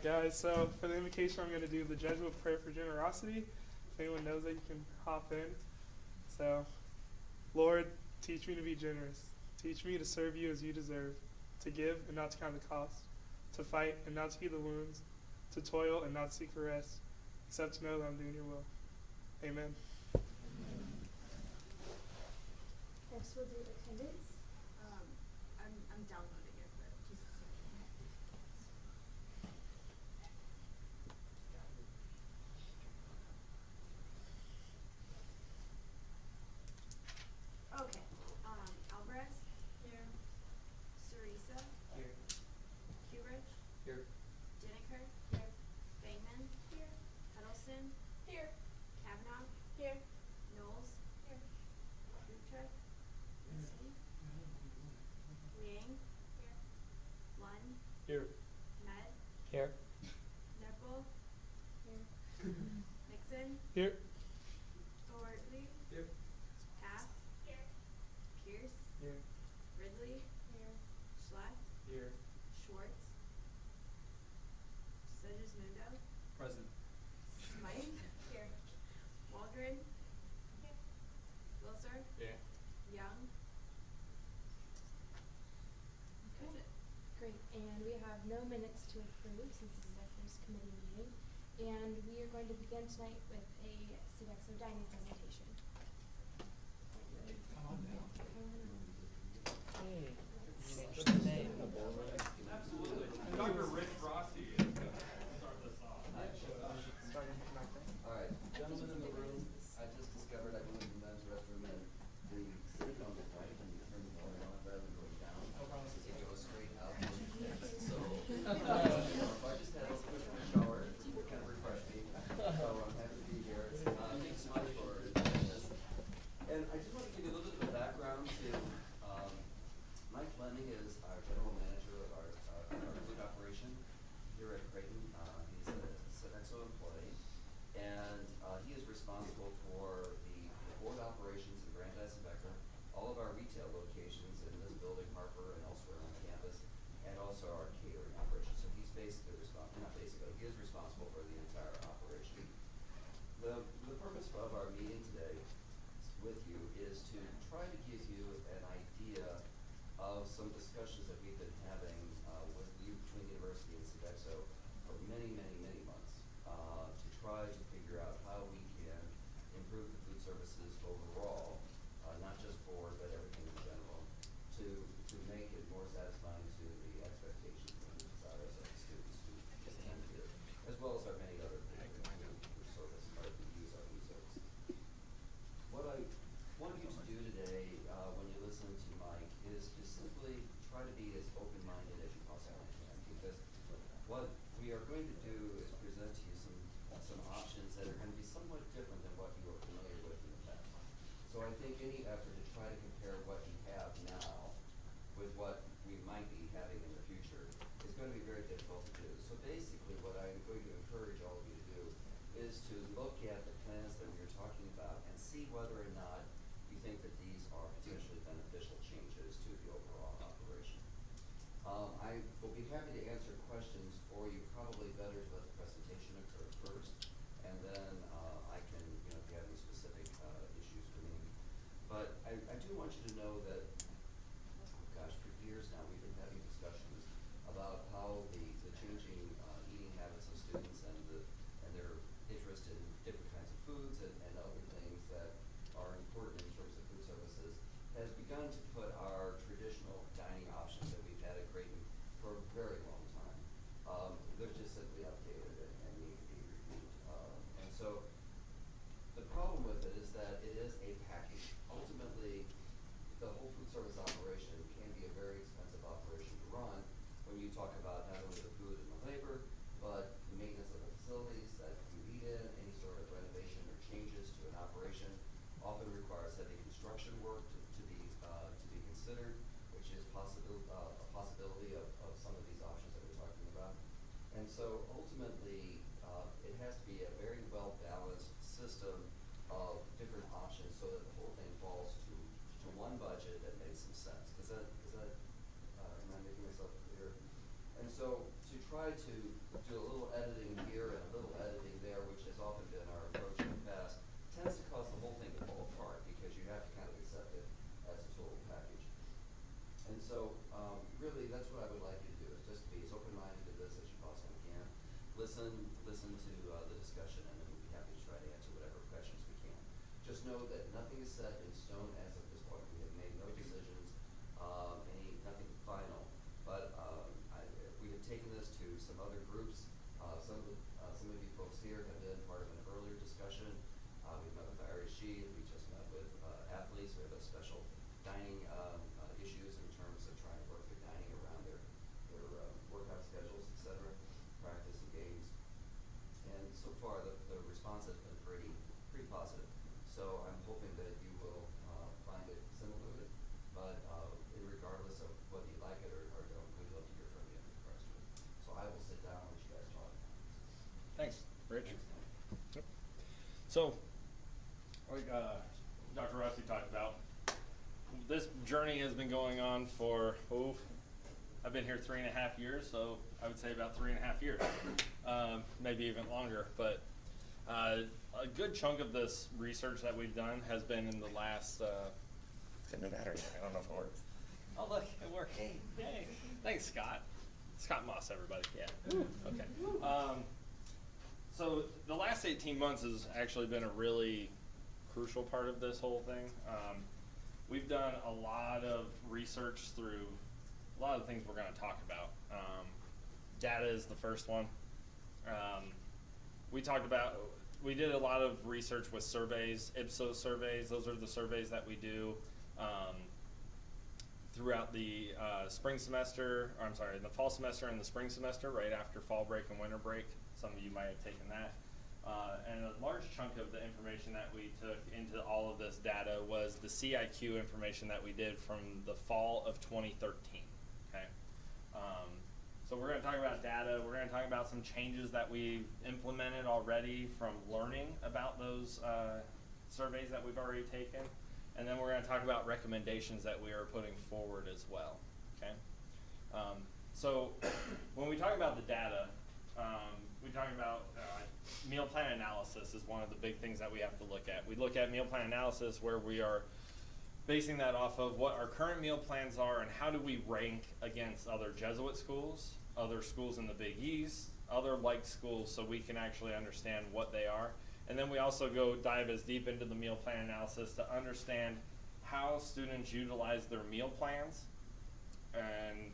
guys. So for the invocation, I'm going to do the Jesuit prayer for generosity. If anyone knows it, you can hop in. So, Lord, teach me to be generous. Teach me to serve you as you deserve, to give and not to count the cost, to fight and not to heed the wounds, to toil and not seek the rest, except to know that I'm doing your will. Amen. Next, we'll do attendance. I'm downloading it, but just a second. Okay. Alvarez. Here. Sarisa. Here. Kubridge. Here. Diniker. Here. Bateman. Here. Huddleston. Here. Kavanaugh. Here. Knowles. Here. Rutrick. Missing. Liang. Here. Lund. Here. Med. Here. Knuckle. Here. Nixon. Here. Thornley. Here. Pass. Here. Pierce. Here. Ridley. Here. Schlatt. Here. Schwartz. Segismundo. Present. Smythe. Here. Waldron. Here. Wilser. Yeah. Young. That's it. Great, and we have no minutes to approve since this is our first committee meeting. And we are going to begin tonight with a Sodexo dining presentation. Come on now. Hey. Absolutely. And Dr. Rich Rossi is going to start this off. All right, gentlemen in the room, I just discovered I went to the men's restroom and the sink on the right and you turn the water on rather than going down. It goes straight out. So, I just had a quick shower, it kind of refreshed me. So I'm happy to be here. Thanks so much for doing this. And I just want to give you a little bit of a background to Mike Fleming is our general manager of our food operation here at Creighton. He's a Sodexo employee, and he is responsible for the board operations in Brandeis and Becker, all of our retail locations in this building, Harper, and elsewhere on campus, and also our catering operation. So he's basically he is responsible for the entire operation. The purpose of our meeting today with you is to try to give you an idea of some discussions that we've been having with you between the university and Sodexo for many, many, many months to try to figure out how we can improve the food services overall, not just board, but everything in general, to make it more satisfying to the expectations and the desires of the students who attend here, as well as our many other people who service or who use our food service. What I want you to do today when you listen to Mike is to simply try to be as open-minded as you possibly can, because what we are going to do is present to you some options that are going to be somewhat different than what you are familiar with in the past. So I think any effort to try to compare what you have now with what we might be having in the future is going to be very difficult to do. So basically what I'm going to encourage all of you to do is to look at the plans that we are talking about and see whether or not you think that these are potentially beneficial changes to the overall operation. I will be happy to answer questions for you. Probably better to let the presentation occur first, and then I can, if you have any specific issues for me. But I do want you to know that, for years now we've been having discussions about how the changing eating habits of students and their interest in different kinds of foods and other things that are important in terms of food services has begun to put our traditional dining options that we've had at Creighton for a very long time. They're just simply outdated and need to be reviewed. And so the problem with it is that it is a package. Ultimately, the whole food service operation can be a very expensive operation to run when you talk about not only the food and the labor, but the maintenance of the facilities that you eat in. Any sort of renovation or changes to an operation often requires heavy construction work to be considered, which is a possibility of some of these options that we're talking about. And so ultimately, it has to be a very well-balanced system of different options so that the whole thing falls to one budget that makes some sense. Am I making myself clear? And so to try to do a little listen to the discussion, and then we'll be happy to try to answer whatever questions we can. Just know that nothing is set in stone as of this point. We have made no decisions, nothing final. But we have taken this to some other groups. Some of you folks here have been part of an earlier discussion. We met with the Irish Sheet. We just met with athletes. We have a special dining issues in terms of trying to work the dining around their workout schedules, etc., practice and games. And so far, the response has been pretty positive. So I'm hoping that you will find it similar. But regardless of whether you like it or don't, we'd love to hear from you in regards to it. So I will sit down and let you guys talk. Thanks, Rich. Thanks. Yep. So, like Dr. Rossi talked about, this journey has been going on for, I've been here 3.5 years, so I would say about 3.5 years, maybe even longer. But a good chunk of this research that we've done has been in the last, no battery. I don't know if it works. Oh, look, it worked. Hey, thanks, Scott. Scott Moss, everybody. Yeah. Okay. So the last 18 months has actually been a really crucial part of this whole thing. We've done a lot of research through a lot of the things we're going to talk about. Data is the first one. We did a lot of research with surveys, Ipsos surveys. Those are the surveys that we do throughout the spring semester, or I'm sorry, the fall semester and the spring semester, right after fall break and winter break. Some of you might have taken that. And a large chunk of the information that we took into all of this data was the CIQ information that we did from the fall of 2013, okay? So we're gonna talk about data, we're gonna talk about some changes that we've implemented already from learning about those surveys that we've already taken, and then we're gonna talk about recommendations that we are putting forward as well, okay? So when we talk about the data, we talk about meal plan analysis is one of the big things that we have to look at. We look at meal plan analysis where we are basing that off of what our current meal plans are and how do we rank against other Jesuit schools, other schools in the Big East, other like schools, so we can actually understand what they are. And then we also dive as deep into the meal plan analysis to understand how students utilize their meal plans and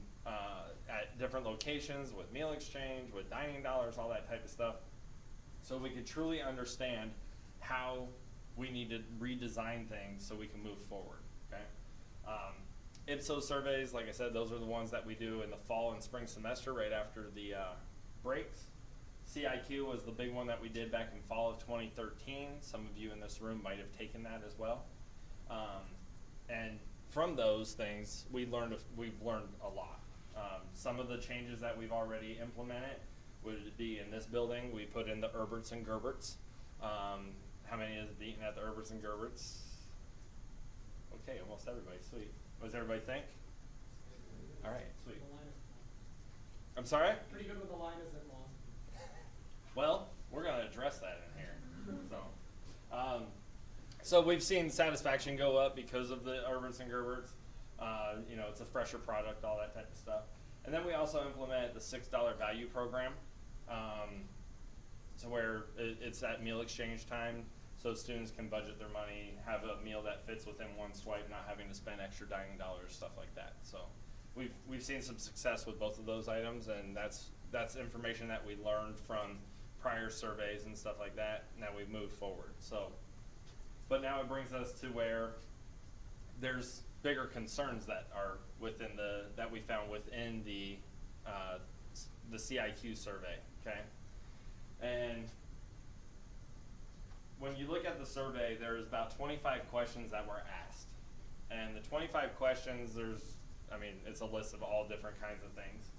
at different locations with meal exchange, with dining dollars, all that type of stuff. So we could truly understand how we need to redesign things so we can move forward, okay? Ipsos surveys, like I said, those are the ones that we do in the fall and spring semester right after the breaks. CIQ was the big one that we did back in fall of 2013. Some of you in this room might have taken that as well. And from those things, we've learned a lot. Some of the changes that we've already implemented would be in this building. We put in the Herberts and Gerberts. How many has eaten at the Herberts and Gerberts? Okay, almost everybody. Sweet. What does everybody think? All right, sweet. I'm sorry? Pretty good with the line isn't long. Well, we're going to address that in here. So we've seen satisfaction go up because of the Herberts and Gerberts. You know, it's a fresher product, all that type of stuff. And then we also implement the $6 value program. So where it's at meal exchange time, so students can budget their money, have a meal that fits within one swipe, not having to spend extra dining dollars, stuff like that. So we've seen some success with both of those items, and that's information that we learned from prior surveys and stuff like that, and that we've moved forward. So, but now it brings us to where there's bigger concerns that are that we found within the CIQ survey, okay? And when you look at the survey, there's about 25 questions that were asked. And the 25 questions, it's a list of all different kinds of things.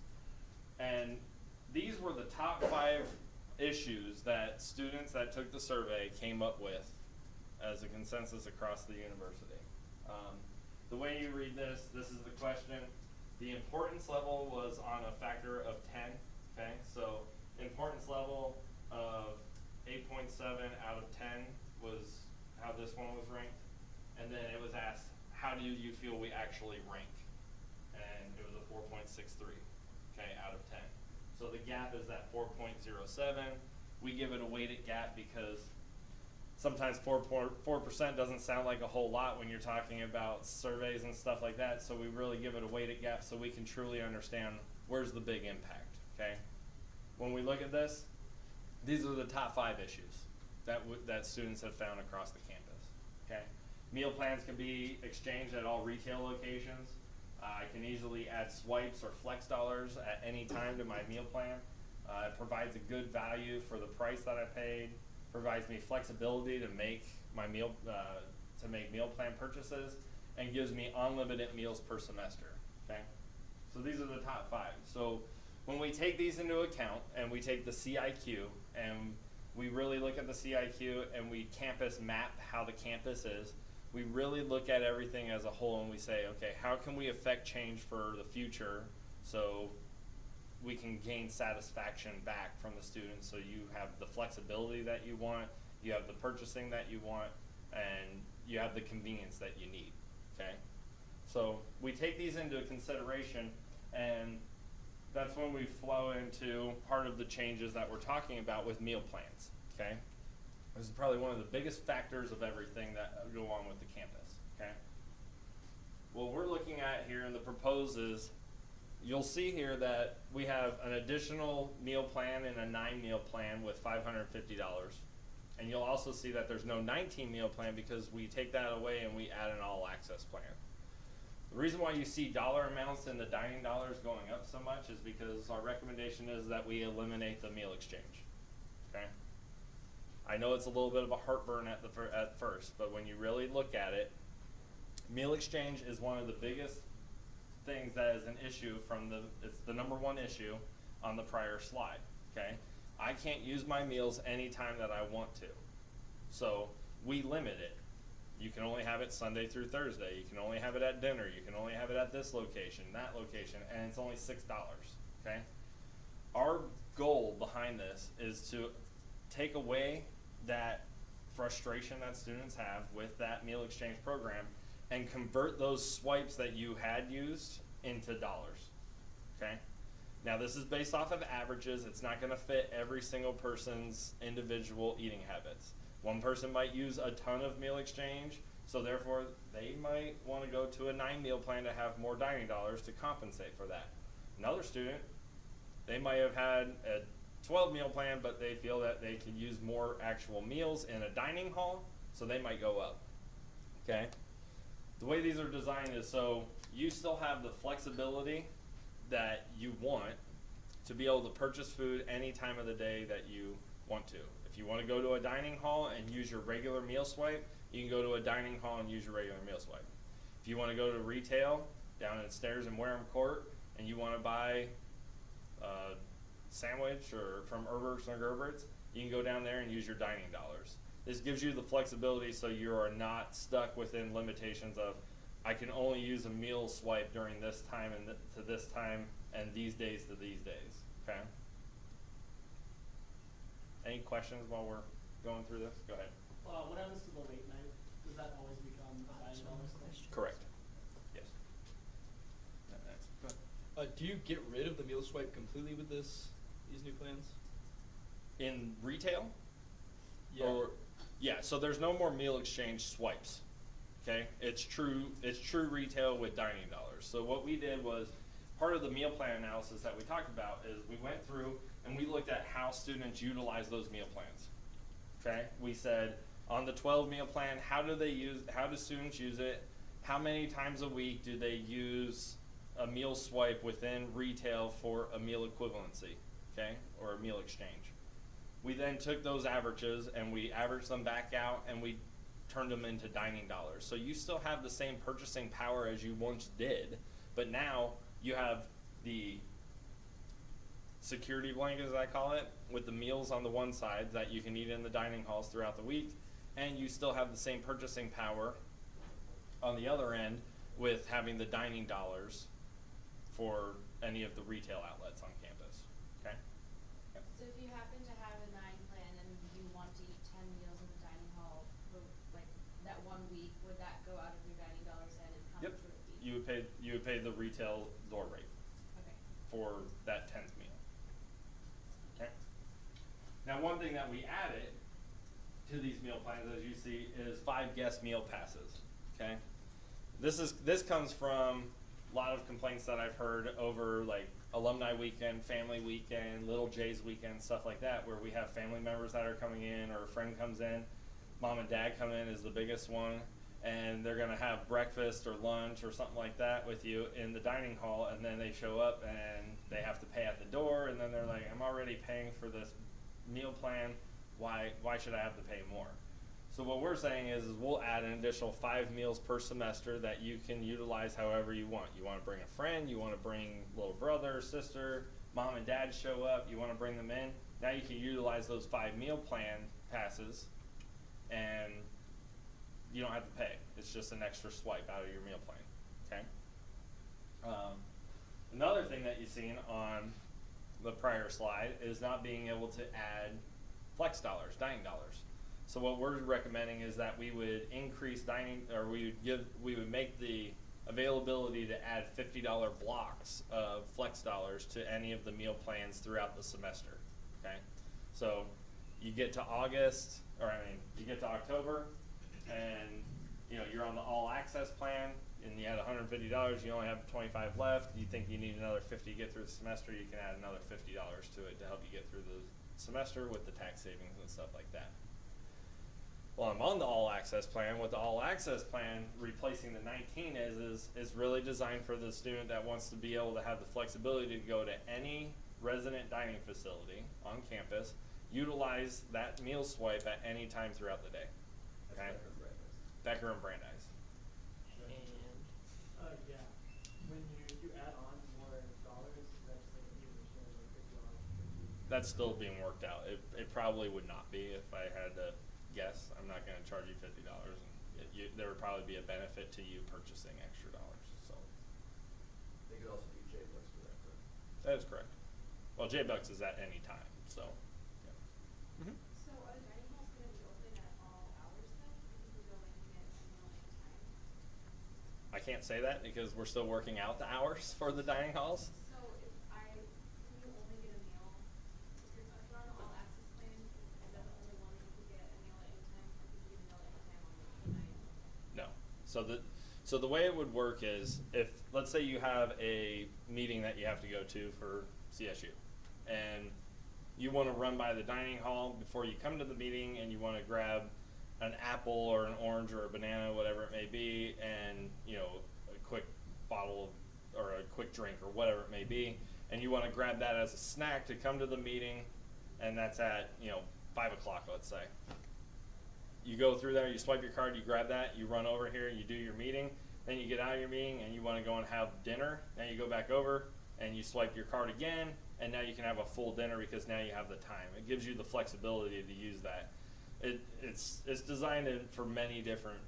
And these were the top 5 issues that students that took the survey came up with as a consensus across the university. The way you read this is the question. The importance level was on a factor of 10, okay? So importance level of 8.7 out of 10 was how this one was ranked. And then it was asked, how do you feel we actually rank? And it was a 4.63, okay, out of 10. So the gap is that 4.07. We give it a weighted gap because sometimes 4% doesn't sound like a whole lot when you're talking about surveys and stuff like that. So we really give it a weighted gap so we can truly understand where's the big impact, okay? When we look at this, these are the top 5 issues that students have found across the campus, okay? Meal plans can be exchanged at all retail locations. I can easily add swipes or flex dollars at any time to my meal plan. It provides a good value for the price that I paid, provides me flexibility to make my meal plan purchases, and gives me unlimited meals per semester, okay? So these are the top 5. So when we take these into account and we take the CIQ and we really look at the CIQ and we campus map how the campus is, we really look at everything as a whole and we say, okay, how can we affect change for the future so we can gain satisfaction back from the students, so you have the flexibility that you want, you have the purchasing that you want, and you have the convenience that you need, okay? So we take these into consideration, and that's when we flow into part of the changes that we're talking about with meal plans, okay? This is probably one of the biggest factors of everything that go on with the campus, okay? What we're looking at here in the proposes, you'll see here that we have an additional meal plan and a 9-meal plan with $550. And you'll also see that there's no 19-meal plan because we take that away and we add an all-access plan. The reason why you see dollar amounts in the dining dollars going up so much is because our recommendation is that we eliminate the meal exchange, okay? I know it's a little bit of a heartburn at first, but when you really look at it, meal exchange is one of the biggest things that is an issue it's the #1 issue on the prior slide, okay? I can't use my meals anytime that I want to. So we limit it. You can only have it Sunday through Thursday. You can only have it at dinner. You can only have it at this location, that location, and it's only $6, okay? Our goal behind this is to take away that frustration that students have with that meal exchange program and convert those swipes that you had used into dollars, okay? Now this is based off of averages. It's not gonna fit every single person's individual eating habits. One person might use a ton of meal exchange, so therefore they might wanna go to a 9-meal plan to have more dining dollars to compensate for that. Another student, they might have had a 12-meal plan, but they feel that they can use more actual meals in a dining hall, so they might go up, okay? The way these are designed is so you still have the flexibility that you want to be able to purchase food any time of the day that you want to. If you want to go to a dining hall and use your regular meal swipe, you can go to a dining hall and use your regular meal swipe. If you want to go to retail down in Stairs and Wareham Court and you want to buy a sandwich or from Herbert's or Gerbert's, you can go down there and use your dining dollars. This gives you the flexibility so you are not stuck within limitations of I can only use a meal swipe during this time and to this time and these days to these days, okay? Any questions while we're going through this? Go ahead. What happens to the late night? Does that always become a dining dollars thing? Correct. Yes. Go ahead. Do you get rid of the meal swipe completely with these new plans? In retail? Yeah. Yeah, so there's no more meal exchange swipes. Okay? It's true retail with dining dollars. So what we did was part of the meal plan analysis that we talked about is we went through and we looked at how students utilize those meal plans. Okay? We said on the 12-meal plan, how do students use it? How many times a week do they use a meal swipe within retail for a meal equivalency, okay, or a meal exchange? We then took those averages and we averaged them back out and we turned them into dining dollars. So you still have the same purchasing power as you once did, but now you have the security blanket, as I call it, with the meals on the one side that you can eat in the dining halls throughout the week, and you still have the same purchasing power on the other end with having the dining dollars for any of the retail outlets on campus, okay? Yep. So if you happen to have a 9 plan and you want to eat 10 meals in the dining hall for like that 1 week, would that go out of your dining dollars then, and how much would it be? You would pay the retail door rate Okay. for that 10th meal. Now, one thing that we added to these meal plans, as you see, is 5 guest meal passes. Okay, this comes from a lot of complaints that I've heard over like alumni weekend, family weekend, little J's weekend, stuff like that, where we have family members that are coming in, or a friend comes in, mom and dad come in is the biggest one, and they're gonna have breakfast or lunch or something like that with you in the dining hall, and then they show up and they have to pay at the door, and then they're like, I'm already paying for this meal plan, why should I have to pay more? So what we're saying is we'll add an additional 5 meals per semester that you can utilize however you want. You want to bring a friend, you want to bring little brother, sister, mom and dad show up, you want to bring them in. Now you can utilize those 5 meal plan passes, and you don't have to pay. It's just an extra swipe out of your meal plan, okay? Another thing that you've seen on the prior slide is not being able to add flex dollars, dining dollars. So what we're recommending is that we would increase dining, or we would make the availability to add $50 blocks of flex dollars to any of the meal plans throughout the semester. Okay, so you get to you get to October, and you're on the all access plan, and you had $150. You only have 25 left. You think you need another 50 to get through the semester? You can add another $50 to it to help you get through the semester with the tax savings and stuff like that. Well, I'm on the all access plan. What the all access plan replacing the 19 is really designed for the student that wants to be able to have the flexibility to go to any resident dining facility on campus, utilize that meal swipe at any time throughout the day. Okay? Becker and Brandeis. And yeah, when you add on more dollars, that's like an even share, like $50. That's still being worked out. It probably would not be if I had to guess. I'm not going to charge you $50, and there would probably be a benefit to you purchasing extra dollars. So They could also do J-Bucks for that, correct? that is correct. Well, J-Bucks is at any time. So. Yeah. Mm-hmm. So are the dining halls going to be open at all hours then? Or can you go in and get a meal anytime? I can't say that because we're still working out the hours for the dining halls. So can you only get a meal, if you're on the all access plan, is that the only one that you could get a meal at any time? Or could you get a meal anytime on the night? No. So the way it would work is if, let's say you have a meeting that you have to go to for CSU, and you want to run by the dining hall before you come to the meeting, and you want to grab an apple or an orange or a banana, whatever it may be, and a quick bottle or a quick drink or whatever it may be, and you want to grab that as a snack to come to the meeting, and that's at 5 o'clock, let's say. You go through there, you swipe your card, you grab that, you run over here, you do your meeting, then you get out of your meeting and you want to go and have dinner. Now you go back over and you swipe your card again, and now you can have a full dinner because now you have the time. It gives you the flexibility to use that. It's designed for many different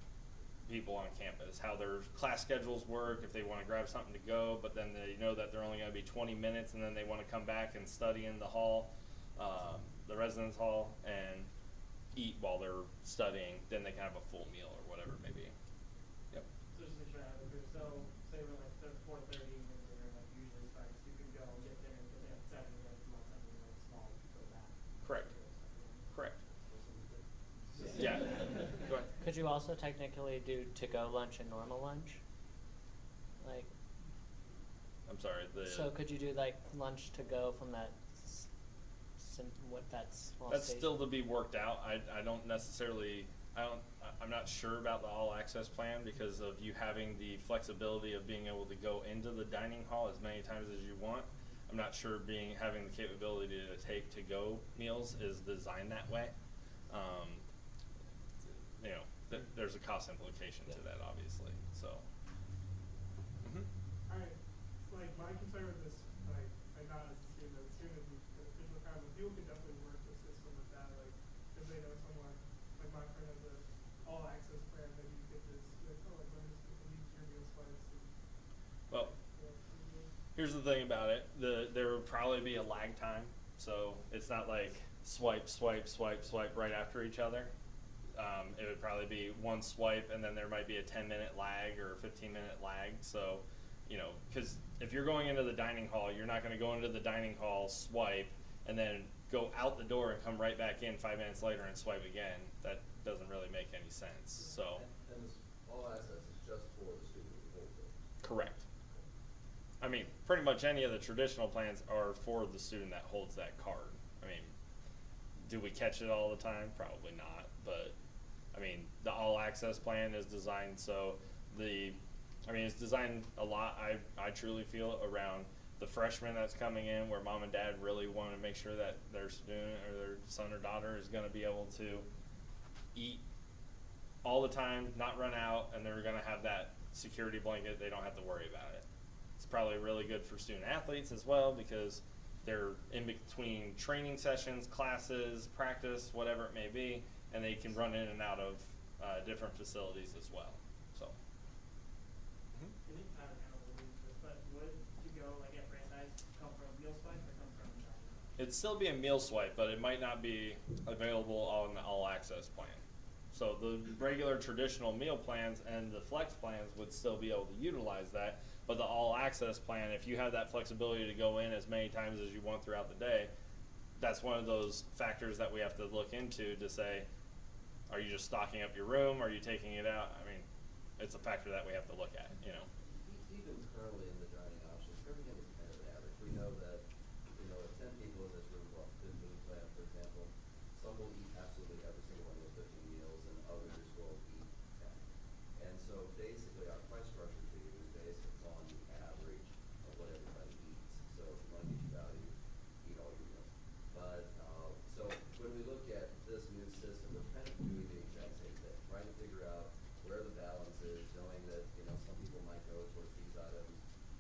people on campus, how their class schedules work, if they want to grab something to go, but then they know that they're only going to be 20 minutes and then they want to come back and study in the hall, the residence hall, and eat while they're studying, then they can have a full meal or whatever it may be. Yep. So just to make sure I have it clear, so say we're like 4:30 and we're like usually starts, you can go and get there and get there at 7, and if you want something like small, you can go back. Correct. Correct. Yeah. Go ahead. Could you also technically do to-go lunch and normal lunch? Like, I'm sorry. so could you do like lunch to go from that? Small That's station? still to be worked out. I'm not sure about the all access plan because of you having the flexibility of being able to go into the dining hall as many times as you want. I'm not sure having the capability to take to go meals is designed that way. There's a cost implication to that, obviously. So. Mm-hmm. Alright, like my concern with this, like not as a student, as a student, the official kind of people could definitely work the system with that, like, if they know someone, like my friend has a all access plan, that you get this, like, let me just get your meal swipes and. Well, here's the thing about it. There would probably be a lag time, so it's not like swipe, swipe, swipe, swipe right after each other. It would probably be one swipe, and then there might be a 10-minute lag or a 15-minute lag. So, because if you're going into the dining hall, you're not going to go into the dining hall, swipe, and then go out the door and come right back in 5 minutes later and swipe again. That doesn't really make any sense. So. And this all access is just for the student who holds it. Correct. I mean, pretty much any of the traditional plans are for the student that holds that card. I mean, do we catch it all the time? Probably not. But, I mean, the all access plan is designed so it's designed a lot, I truly feel, around the freshman that's coming in, where mom and dad really want to make sure that their student or their son or daughter is going to be able to eat all the time, not run out, and they're going to have that security blanket. They don't have to worry about it. It's probably really good for student athletes as well, because they're in between training sessions, classes, practice, whatever it may be, and they can run in and out of different facilities as well. So. I think, I don't know, but would you go, like at Brandeis, come from Meal Swipe or come from It'd still be a meal swipe, but it might not be available on the all access plan. So the regular traditional meal plans and the flex plans would still be able to utilize that, but the all access plan, if you have that flexibility to go in as many times as you want throughout the day, that's one of those factors that we have to look into to say, are you just stocking up your room? Are you taking it out? I mean, it's a factor that we have to look at, you know. Even currently in the dining options, everything is kind of an average. We know that, if 10 people in this room walk through the food plan, for example, some will eat absolutely every single one of those 15 meals, and others will eat 10. And so basically, our price structure to you is based upon the average of what everybody eats. So if you want to get your value, eat all your meals. But so when we look at this new system, we're kind of doing the exact same thing, trying to figure out where the balance is, knowing that some people might go towards these items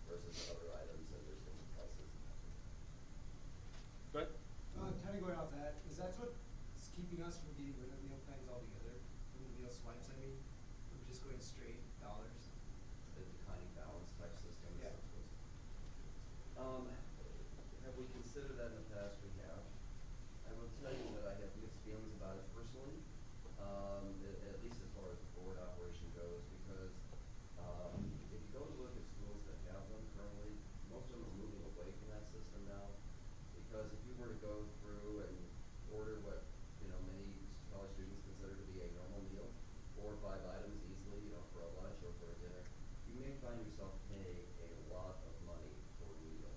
versus other items, and there's different prices. Good. Kind of going off that, is that what's keeping us from getting rid of meal plans altogether, from the meal swipes? I mean, we're just going straight dollars. The declining balance type system. Yeah. Have we considered that in the past? We have. I will tell you that I have mixed feelings about it personally, at least as far as the board operation goes, because if you go to look at schools that have them currently, most of them are moving away from that system now. Because if you were to go through and order what many college students consider to be a normal meal, 4 or 5 items easily, for a lunch or for a dinner, you may find yourself paying a lot of money for a meal.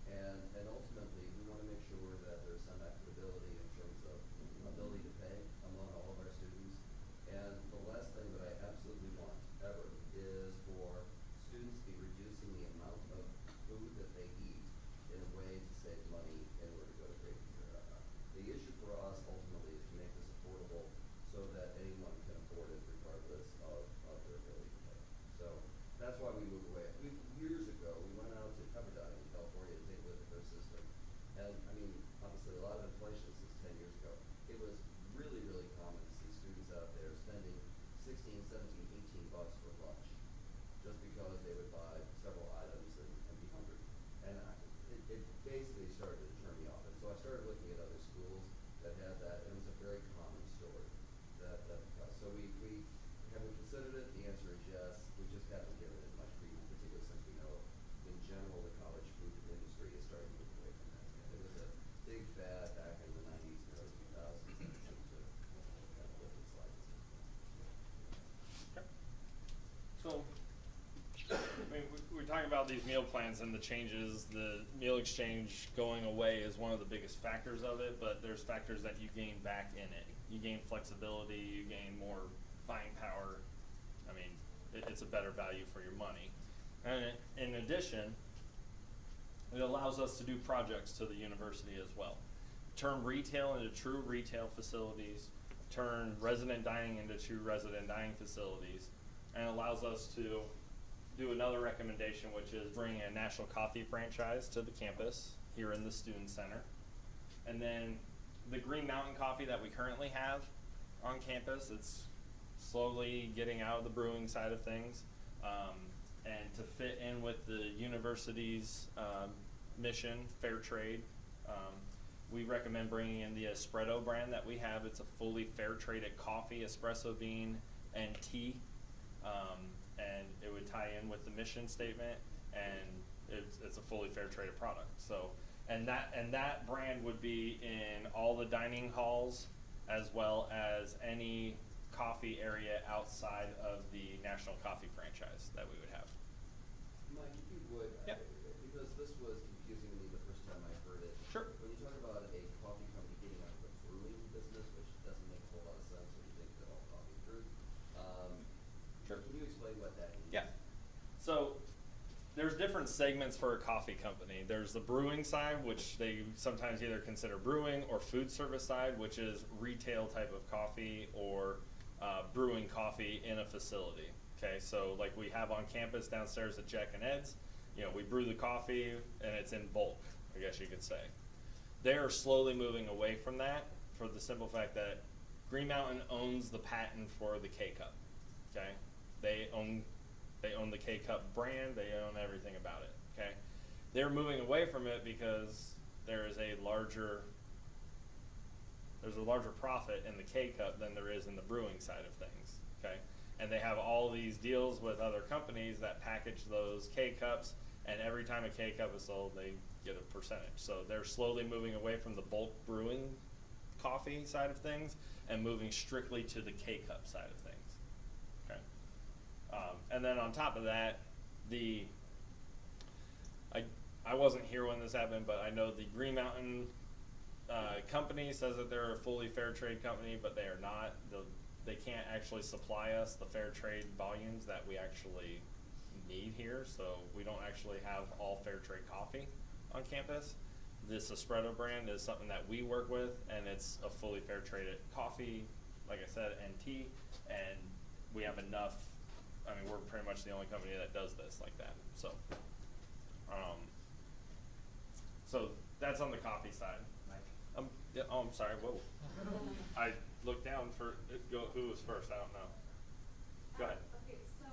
And ultimately, we want to make sure that there's some equitability in terms of ability to pay among all of our students. And the last thing that I absolutely want ever is for students to be reducing the amount of food that they eat in a way to save money in order to go to great care. The issue for us ultimately is to make this affordable so that anyone can afford it regardless of their ability to pay. So that's why we moved away. Years ago, we went out to Pepperdine in California to take a look at their system. And I mean, obviously a lot of inflation since 10 years ago. It was really, really common to see students out there spending 16, 17, 18 bucks for lunch just because they would buy several items and be hungry. And it basically started to turn me off. And so I started looking at other schools that had that, and it was a very common story. So have we considered it? The answer is yes. We just haven't given it much credence, particularly since we know in general the college food industry is starting to move away from that. It was a big fad back in the 90s and early 2000s, and it seemed to kind of lift its lights. Okay. So, I mean, we're talking about these meal plans and the changes. The meal exchange going away is one of the biggest factors of it, but there's factors that you gain back in it. You gain flexibility, you gain more buying power. I mean, it's a better value for your money. And in addition, it allows us to do projects to the university as well. Turn retail into true retail facilities, turn resident dining into true resident dining facilities, and allows us to do another recommendation, which is bring a National Coffee franchise to the campus here in the Student Center. And then the Green Mountain Coffee that we currently have on campus, it's slowly getting out of the brewing side of things, and to fit in with the university's mission, fair trade. We recommend bringing in the Espresso brand that we have. It's a fully fair traded coffee, espresso bean, and tea. And it would tie in with the mission statement, and it's a fully fair traded product. So And that brand would be in all the dining halls as well as any coffee area outside of the National Coffee franchise that we would have. Mike, if you would, Yep. because this was confusing to me the first time I heard it. Sure. When you talk about a coffee company getting out of the brewing business, which doesn't make a whole lot of sense when you think that all coffee is brewed. Sure. Can you explain what that means? Yeah. So there's different segments for a coffee company. There's the brewing side, which they sometimes either consider brewing, or food service side, which is retail type of coffee or brewing coffee in a facility. Okay, so like we have on campus downstairs at Jack and Ed's, we brew the coffee and it's in bulk, I guess you could say. They are slowly moving away from that for the simple fact that Green Mountain owns the patent for the K-Cup. Okay, they own the K-Cup brand, they own everything about it, okay? They're moving away from it because there's a larger profit in the K-Cup than there is in the brewing side of things, okay? And they have all these deals with other companies that package those K-Cups, and every time a K-Cup is sold, they get a percentage. So they're slowly moving away from the bulk brewing coffee side of things and moving strictly to the K-Cup side of things, okay? And then on top of that, I wasn't here when this happened, but I know the Green Mountain company says that they're a fully fair trade company, but they are not. They can't actually supply us the fair trade volumes that we actually need here, so we don't actually have all fair trade coffee on campus. This Espresso brand is something that we work with, and it's a fully fair traded coffee, like I said, and tea, and we have enough. I mean, we're pretty much the only company that does this like that. So, so that's on the coffee side. Yeah, oh, I'm sorry. Whoa. I looked down for who was first. I don't know. Go ahead. Okay, so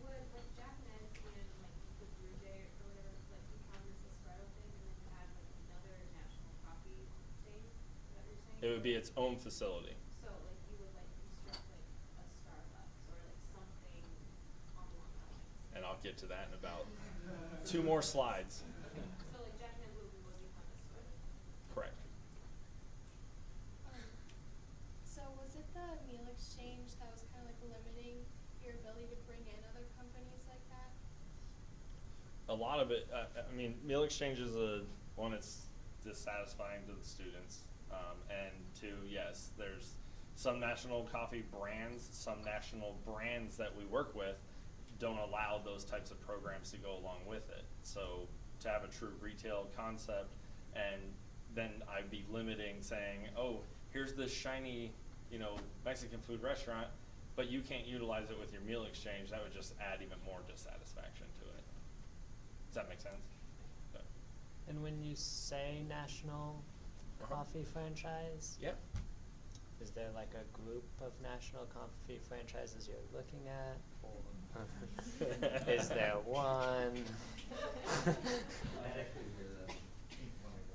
would like Jack and Ed's and like the Brew Day or whatever, like become this Espresso thing and then add like another national coffee thing? Is that what you're saying? It would be its own facility. So like you would like construct like a Starbucks or like something along that lines. And I'll get to that in about 2 more slides. So like Jack and Ed's would become Espresso. Correct. So was it the meal exchange that was kind of like limiting your ability to bring in other companies like that? A lot of it, I mean, meal exchange is one, it's dissatisfying to the students. And 2, yes, there's some national coffee brands, some national brands that we work with don't allow those types of programs to go along with it. So to have a true retail concept, and then I'd be limiting saying, oh, here's this shiny, Mexican food restaurant, but you can't utilize it with your meal exchange. That would just add even more dissatisfaction to it. Does that make sense? Okay. And when you say national coffee franchise, Yep. is there like a group of national coffee franchises you're looking at, or is there one?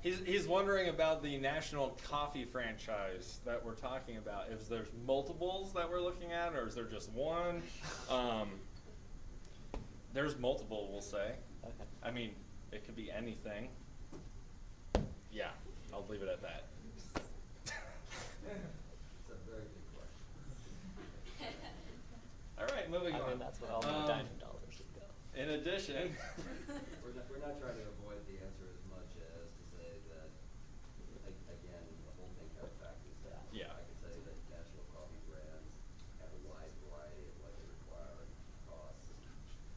He's wondering about the national coffee franchise that we're talking about. If there's multiples that we're looking at, or is there just one? There's multiple, we'll say. Okay. I mean, it could be anything. Yeah, I'll leave it at that. It's a very good question. All right, moving on. I mean, that's where all my dining dollars should go. In addition, We're not trying to avoid the answer as much as to say that, again, the whole thing comes back to that. Yeah. I could say that national coffee brands have a wide variety of what they require, and costs, and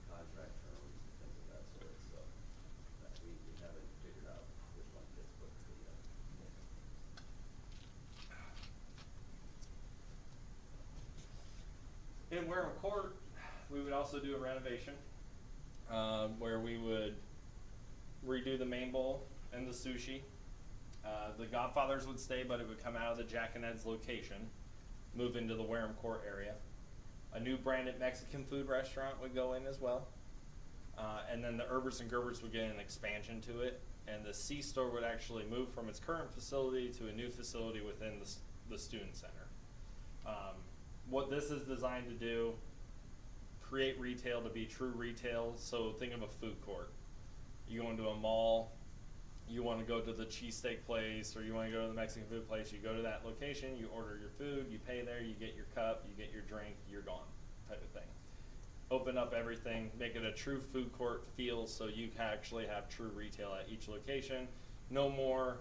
contract terms, and things of that sort. So that we haven't figured out which one fits perfectly yet. in Wareham Court, we would also do a renovation where we would redo the main bowl and the sushi. The Godfathers would stay, but it would come out of the Jack and Ed's location, move into the Wareham Court area. A new branded Mexican food restaurant would go in as well. And then the Herberts and Gerberts would get an expansion to it. And the C-Store would actually move from its current facility to a new facility within the student center. What this is designed to do, create retail to be true retail. So think of a food court. You go into a mall, you want to go to the cheesesteak place or you want to go to the Mexican food place, you go to that location, you order your food, you pay there, you get your cup, you get your drink, you're gone, type of thing. Open up everything, make it a true food court feel so you can actually have true retail at each location. No more,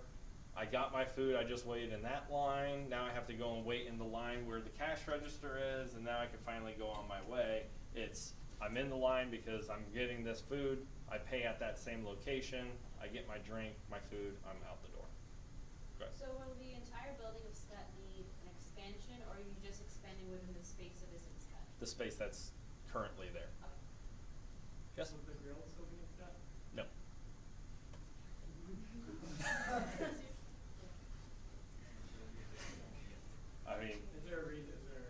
I got my food, I just waited in that line, now I have to go and wait in the line where the cash register is, and now I can finally go on my way. It's, I'm in the line because I'm getting this food, I pay at that same location, I get my drink, my food, I'm out the door. Go ahead. So will the entire building of Scott need an expansion, or are you just expanding within the space that is in Scott? The space that's currently there. Okay. Yes? Will the grill still be in Scott? No. I mean, Is there a reason, is there?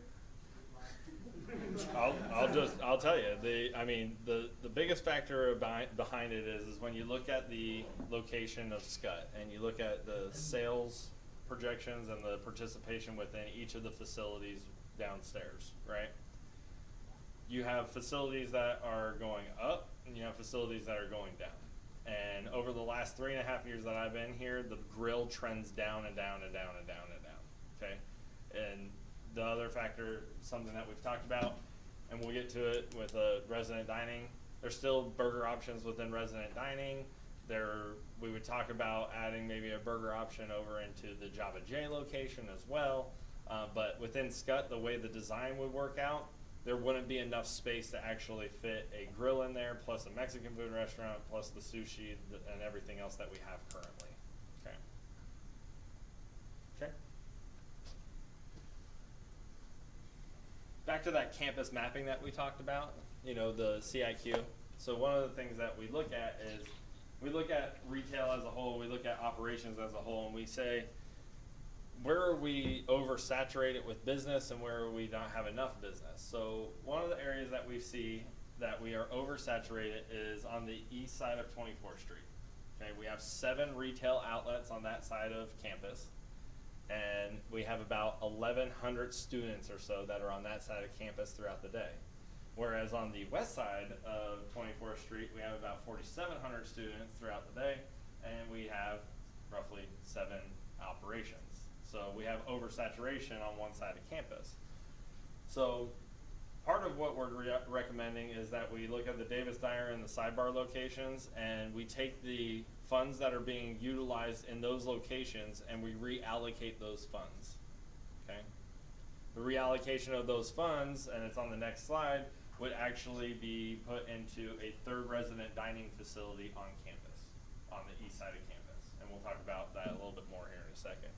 I'll tell you, the biggest factor behind it is when you look at the location of Scott and you look at the sales projections and the participation within each of the facilities downstairs, right? You have facilities that are going up and you have facilities that are going down. And over the last 3.5 years that I've been here, the grill trends down and down and down and down and down, okay? And the other factor, something that we've talked about, and we'll get to it with resident dining, there's still burger options within resident dining. We would talk about adding maybe a burger option over into the Java J location as well. But within Scott, the way the design would work out, there wouldn't be enough space to actually fit a grill in there, plus a Mexican food restaurant, plus the sushi and everything else that we have currently. Okay. Okay. Back to that campus mapping that we talked about, the CIQ. So one of the things that we look at is we look at retail as a whole, we look at operations as a whole, and we say, where are we oversaturated with business and where are we not have enough business? So one of the areas that we see that we are oversaturated is on the east side of 24th Street. Okay, we have 7 retail outlets on that side of campus, and we have about 1,100 students or so that are on that side of campus throughout the day. Whereas on the west side of 24th Street, we have about 4,700 students throughout the day, and we have roughly 7 operations. So we have oversaturation on one side of campus. So part of what we're recommending is that we look at the Davis Diner and the Sidebar locations, and we take the funds that are being utilized in those locations and we reallocate those funds. Okay? The reallocation of those funds, and it's on the next slide, would actually be put into a 3rd resident dining facility on campus, on the east side of campus. And we'll talk about that a little bit more here in a second.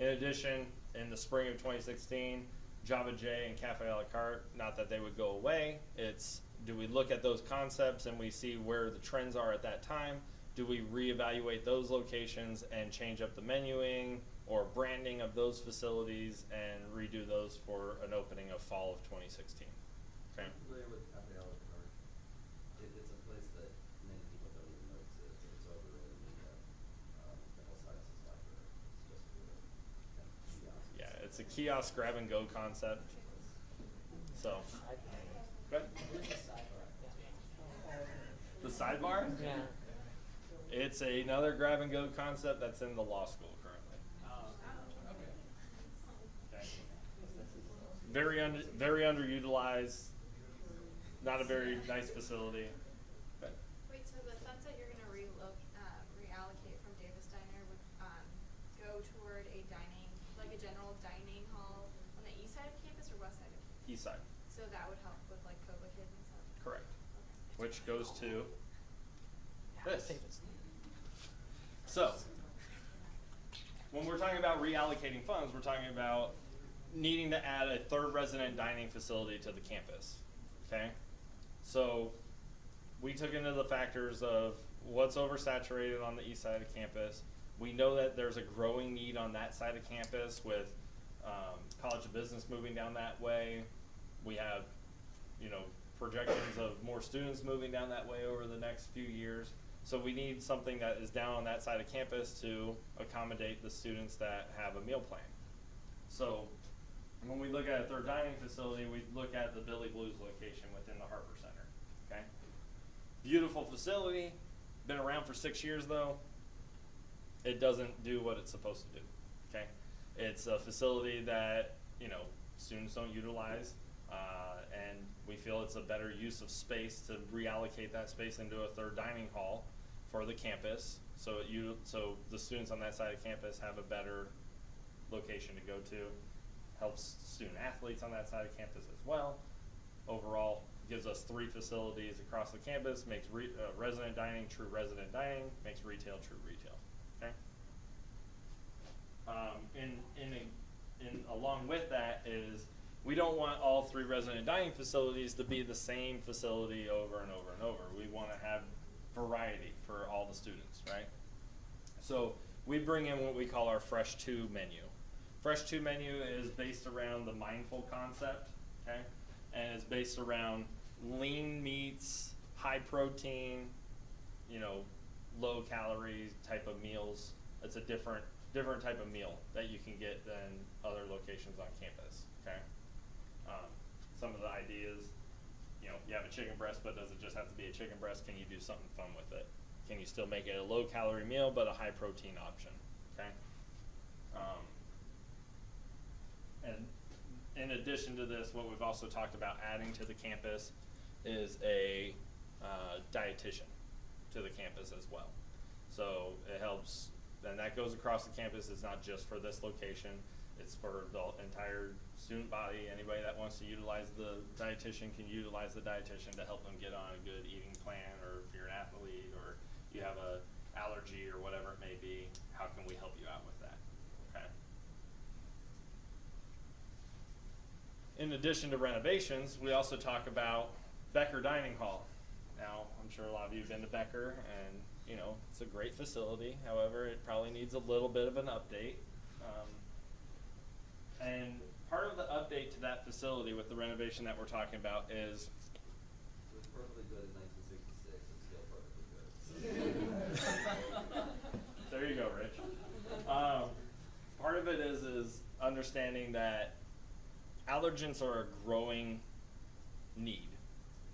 In addition, in the spring of 2016, Java J and Cafe a la Carte, not that they would go away, it's do we look at those concepts and we see where the trends are at that time? Do we reevaluate those locations and change up the menuing or branding of those facilities and redo those for an opening of fall of 2016? Okay. I'm familiar with Cafe a la Carte. It's a place that many people don't even know exists. It's over in the Mental Sciences Library. It's just a kiosk. Yeah, it's a kiosk grab and go concept. So, go ahead. The Sidebar? Yeah. It's another grab and go concept that's in the law school currently. Okay. Very underutilized. Not a very nice facility. Okay. Wait, so the funds that you're gonna reallocate from Davis Diner would go toward a dining, like a general dining hall on the east side of campus or west side of campus? East side. So that would help with like COBA kids and stuff? Correct. Okay. Which goes to this. Davis. So, when we're talking about reallocating funds, we're talking about needing to add a 3rd resident dining facility to the campus. Okay? So, we took into the factors of what's oversaturated on the east side of campus. We know that there's a growing need on that side of campus with College of Business moving down that way. We have, projections of more students moving down that way over the next few years. So we need something that is down on that side of campus to accommodate the students that have a meal plan. So when we look at a 3rd dining facility, we look at the Billy Blues location within the Harper Center. Okay? Beautiful facility, been around for 6 years though, it doesn't do what it's supposed to do, okay? It's a facility that, you know, students don't utilize, and we feel it's a better use of space to reallocate that space into a third dining hall for the campus, so the students on that side of campus have a better location to go to, helps student athletes on that side of campus as well. Overall, gives us 3 facilities across the campus, makes resident dining true resident dining, makes retail true retail, okay? Along with that is, we don't want all 3 resident dining facilities to be the same facility over and over and over. We want to have variety for all the students, right? So we bring in what we call our Fresh 2 menu. Fresh 2 menu is based around the mindful concept, okay? And it's based around lean meats, high protein, you know, low calorie type of meals. It's a different type of meal that you can get than other locations on campus, okay? Some of the ideas, you know, you have a chicken breast, but does it just have to be a chicken breast? Can you do something fun with it? Can you still make it a low calorie meal, but a high protein option, okay? And in addition to this, what we've also talked about adding to the campus is a dietitian to the campus as well. So it helps, and that goes across the campus. It's not just for this location. It's for the entire student body. Anybody that wants to utilize the dietitian can utilize the dietitian to help them get on a good eating plan, or if you're an athlete or you have a allergy or whatever it may be, how can we help you out with that, okay? In addition to renovations, we also talk about Becker Dining Hall. Now, I'm sure a lot of you have been to Becker, and you know, it's a great facility. However, it probably needs a little bit of an update. And part of the update to that facility with the renovation that we're talking about is, It was perfectly good in 1966, it's still perfectly good. there you go, Rich. Part of it is understanding that allergens are a growing need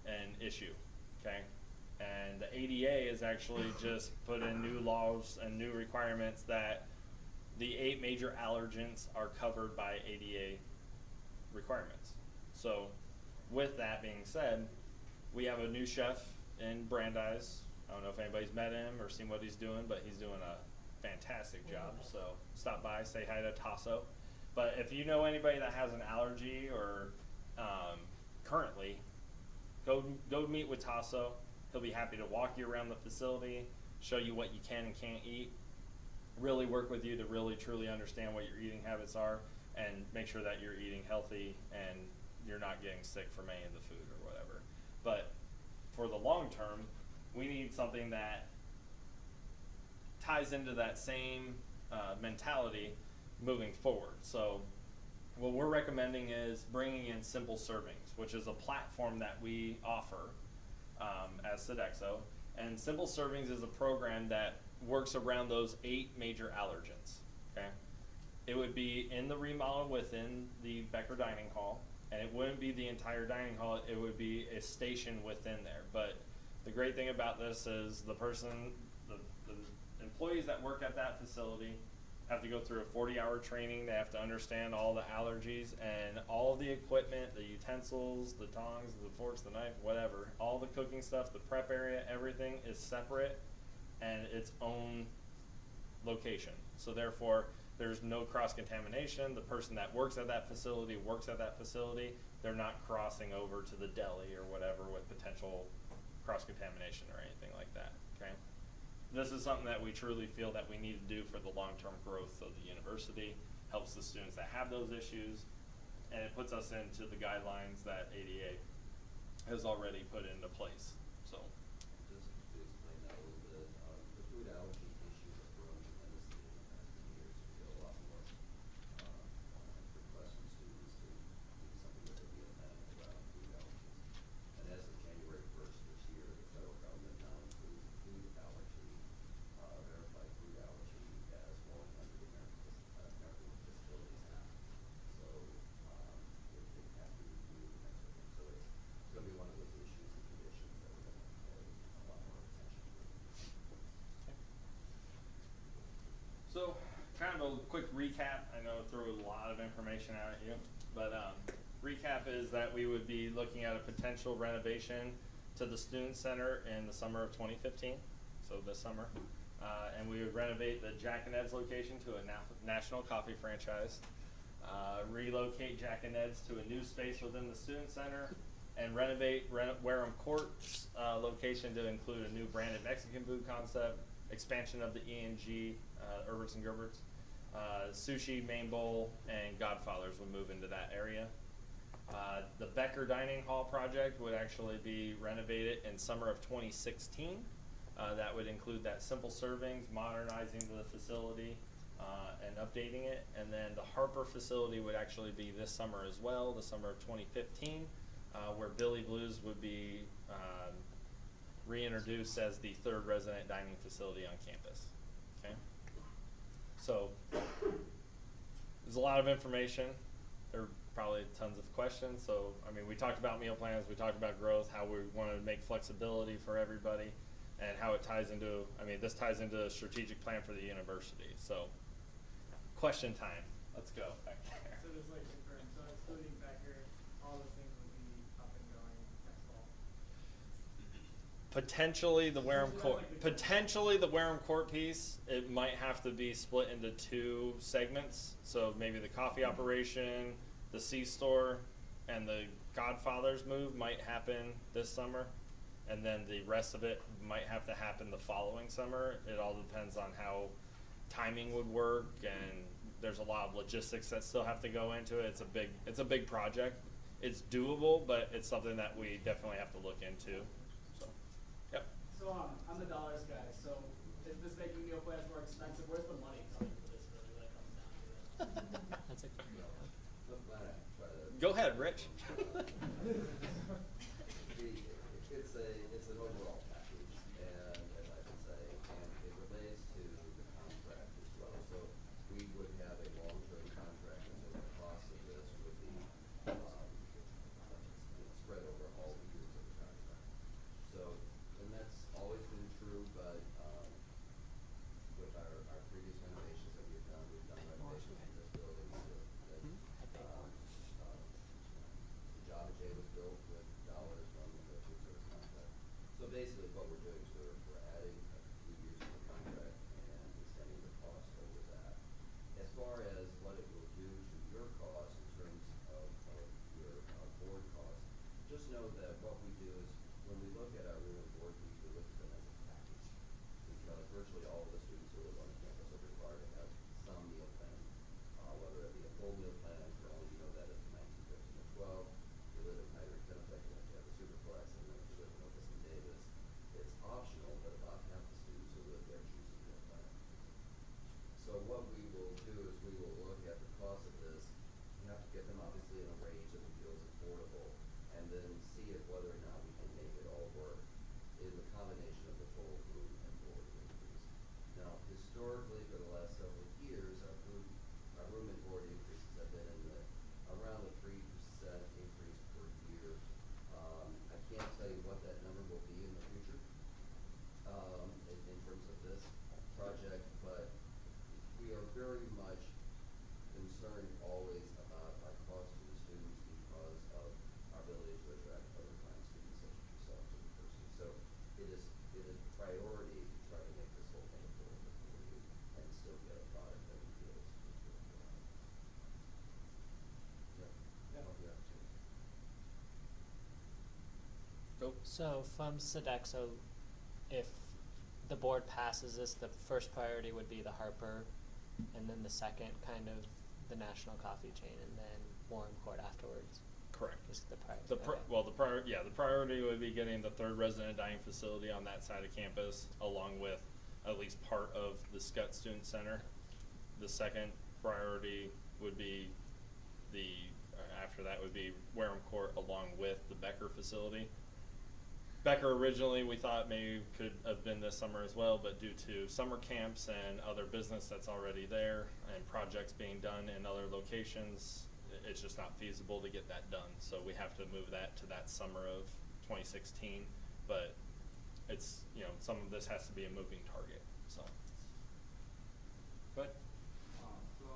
and issue, okay? And the ADA has actually just put in new laws and new requirements that the 8 major allergens are covered by ADA requirements. So with that being said, we have a new chef in Brandeis. I don't know if anybody's met him or seen what he's doing, but he's doing a fantastic job. So stop by, say hi to Tasso. But if you know anybody that has an allergy or currently, go meet with Tasso. He'll be happy to walk you around the facility, show you what you can and can't eat, really work with you to really truly understand what your eating habits are, and make sure that you're eating healthy and you're not getting sick from any of the food or whatever. But for the long term, we need something that ties into that same mentality moving forward. So what we're recommending is bringing in Simple Servings, which is a platform that we offer as Sodexo. And Simple Servings is a program that works around those 8 major allergens, okay? It would be in the remodel within the Becker Dining Hall, and it wouldn't be the entire dining hall, it would be a station within there. But the great thing about this is the employees that work at that facility have to go through a 40-hour training. They have to understand all the allergies, and all of the equipment, the utensils, the tongs, the forks, the knife, whatever, all the cooking stuff, the prep area, everything is separate and its own location. So therefore, there's no cross-contamination. The person that works at that facility works at that facility. They're not crossing over to the deli or whatever with potential cross-contamination or anything like that, okay? This is something that we truly feel that we need to do for the long-term growth of the university, helps the students that have those issues, and it puts us into the guidelines that ADA has already put into place, so. Just to explain that a little bit, the food allergy issue has grown tremendously in the past few years. We get a lot more requests from students to do something with the amendment around food allergies. And as of January 1st this year, the federal government now includes food allergy, verified food allergy as falling under the American with Disabilities Act. So they have to review and that sort of thing. So it's going to be one of those issues and conditions that we're quick recap. I know I threw a lot of information out at you, but recap is that we would be looking at a potential renovation to the Student Center in the summer of 2015, so this summer. And we would renovate the Jack and Ed's location to a national coffee franchise, relocate Jack and Ed's to a new space within the Student Center, and renovate Wareham Court's location to include a new branded Mexican food concept, expansion of the E&G, Herberts and Gerberts, Sushi, Main Bowl, and Godfather's would move into that area. The Becker Dining Hall project would actually be renovated in summer of 2016. That would include that simple servings, modernizing the facility, and updating it. And then the Harper facility would actually be this summer as well, the summer of 2015, where Billy Blues would be reintroduced as the third resident dining facility on campus. Okay? So there's a lot of information. There are probably tons of questions. So, I mean, we talked about meal plans, we talked about growth, how we want to make flexibility for everybody, and how it ties into, I mean, this ties into a strategic plan for the university. So, question time. Let's go back there. So just like confirm, so excluding Becker, all those things would be up and going next fall? Potentially the Wareham So Court, that's like the- potentially the Wareham Court piece, it might have to be split into two segments. So maybe the coffee operation, the C-store, and the Godfather's move might happen this summer. And then the rest of it might have to happen the following summer. It all depends on how timing would work, and there's a lot of logistics that still have to go into it. It's a big project. It's doable, but it's something that we definitely have to look into. So, yep. So I'm the dollars guy, so is this making meal plans more expensive? Where's the money coming for this really when it comes down to it? That's a Go ahead, Rich. It's an overall package, and as I would say, and it relates to the contract as well. So we would have a long-term contract, and so the cost of this would be spread over all the years of the contract. So, and that's always been true, but with our previous renovations that we've done renovations in this building. Java J was built with dollars from the food service contract. So basically what we're doing is we're adding a few years to the contract and extending the cost over that. As far as what it will do to your cost in terms of your board costs, just know that what we do is when we look at our room and board fees, we look at them as a package. Because virtually all of the students who live on campus are required to have some meal plan, whether it be a full meal plan for only, you know, that is 19, 15, or 12. You live in Hyder, Kennebec, you have a superflex, and then if you live in Opus and Davis, it's optional, but about half the students who live there choose a meal plan. So what we will do is we will look at the cost of this. You have to get them obviously in a range that we feel is affordable, and then see if whether or not we can make it all work in the combination of the total room and board increase. Now, historically, for the last several years, our room and board increases have been in around a 3% increase per year. I can't tell you what that number will be in the future, in terms of this project, but we are very much concerned always about our cost to the students because of our ability to attract other kind students such as yourself to the university. So it is priority to try to make this whole thing affordable for you and still get a product that we feel is worthwhile. So from Sodexo, if the board passes this, the first priority would be the Harper, and then the second kind of the national coffee chain, and then Warren Court afterwards. Correct. Is the priority. The priority would be getting the third resident dining facility on that side of campus, along with at least part of the Scott Student Center. The second priority would be after that would be Wareham Court, along with the Becker facility. Becker originally we thought maybe could have been this summer as well, but due to summer camps and other business that's already there and projects being done in other locations, it's just not feasible to get that done. So we have to move that to that summer of 2016, but it's, you know, some of this has to be a moving target, so. Go ahead. So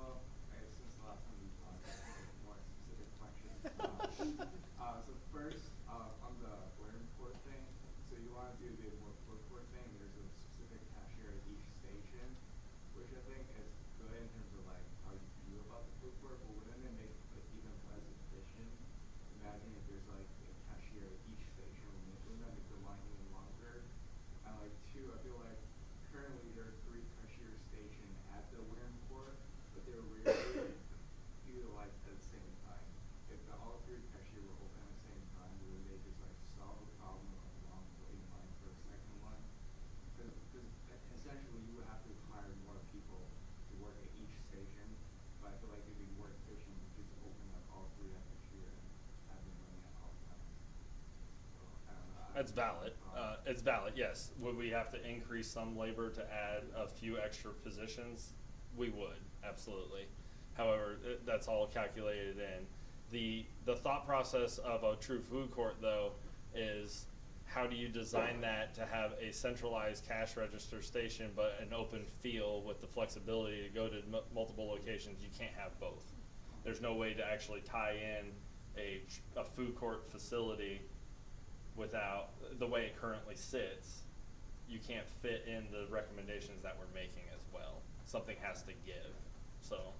It's valid. It's valid, yes. Would we have to increase some labor to add a few extra positions? We would, absolutely. However, that's all calculated in. The thought process of a true food court, though, is how do you design that to have a centralized cash register station but an open feel with the flexibility to go to multiple locations? You can't have both. There's no way to actually tie in a food court facility without the way it currently sits. You can't fit in the recommendations that we're making as well. Something has to give. So.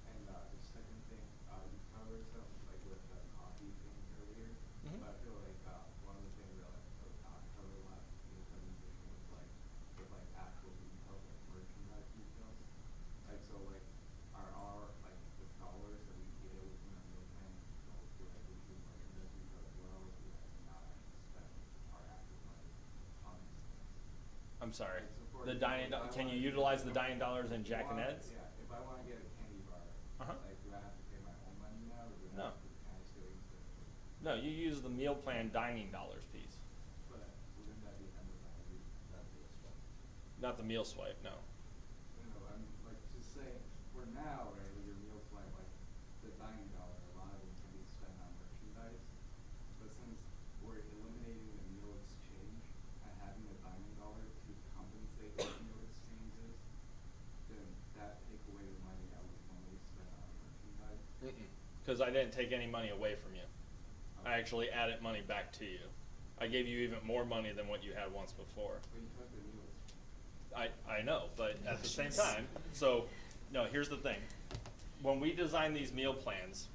And the second thing, you covered something like with the coffee thing earlier, Mhm. but I feel like one of the things that was not covered last in the presentation was like with like actual details, like merchandise details. Like so, like are like the dollars that we get within our meal plan go directly to merchandise detail as well, or do we have to not actually spend our actual money on these things? I'm sorry. Like, so for The example, dining. if I Can you wanna- utilize the dining dollars in if Jack and I- Ed's? Yeah, if I want to get a candy bar, like do I have to pay my own money now, or do I No. have to, can I still use it? No, you use the meal plan dining dollars piece, But wouldn't that be end of value? That'd be a swap. not the meal swipe. No. You know, I'm like just saying, for now, right, with your meal swipe, like the dining dollar, a lot of it can be spent on merchandise. But since we're eliminating the meal exchange and having the dining dollar to compensate for meal exchanges, then that take away the money that we normally spend on merchandise. Because I didn't take any money away from you. I actually added money back to you. I gave you even more money than what you had once before. But you took the meal exchange. I know, but at the same time, so, no, here's the thing. When we design these meal plans,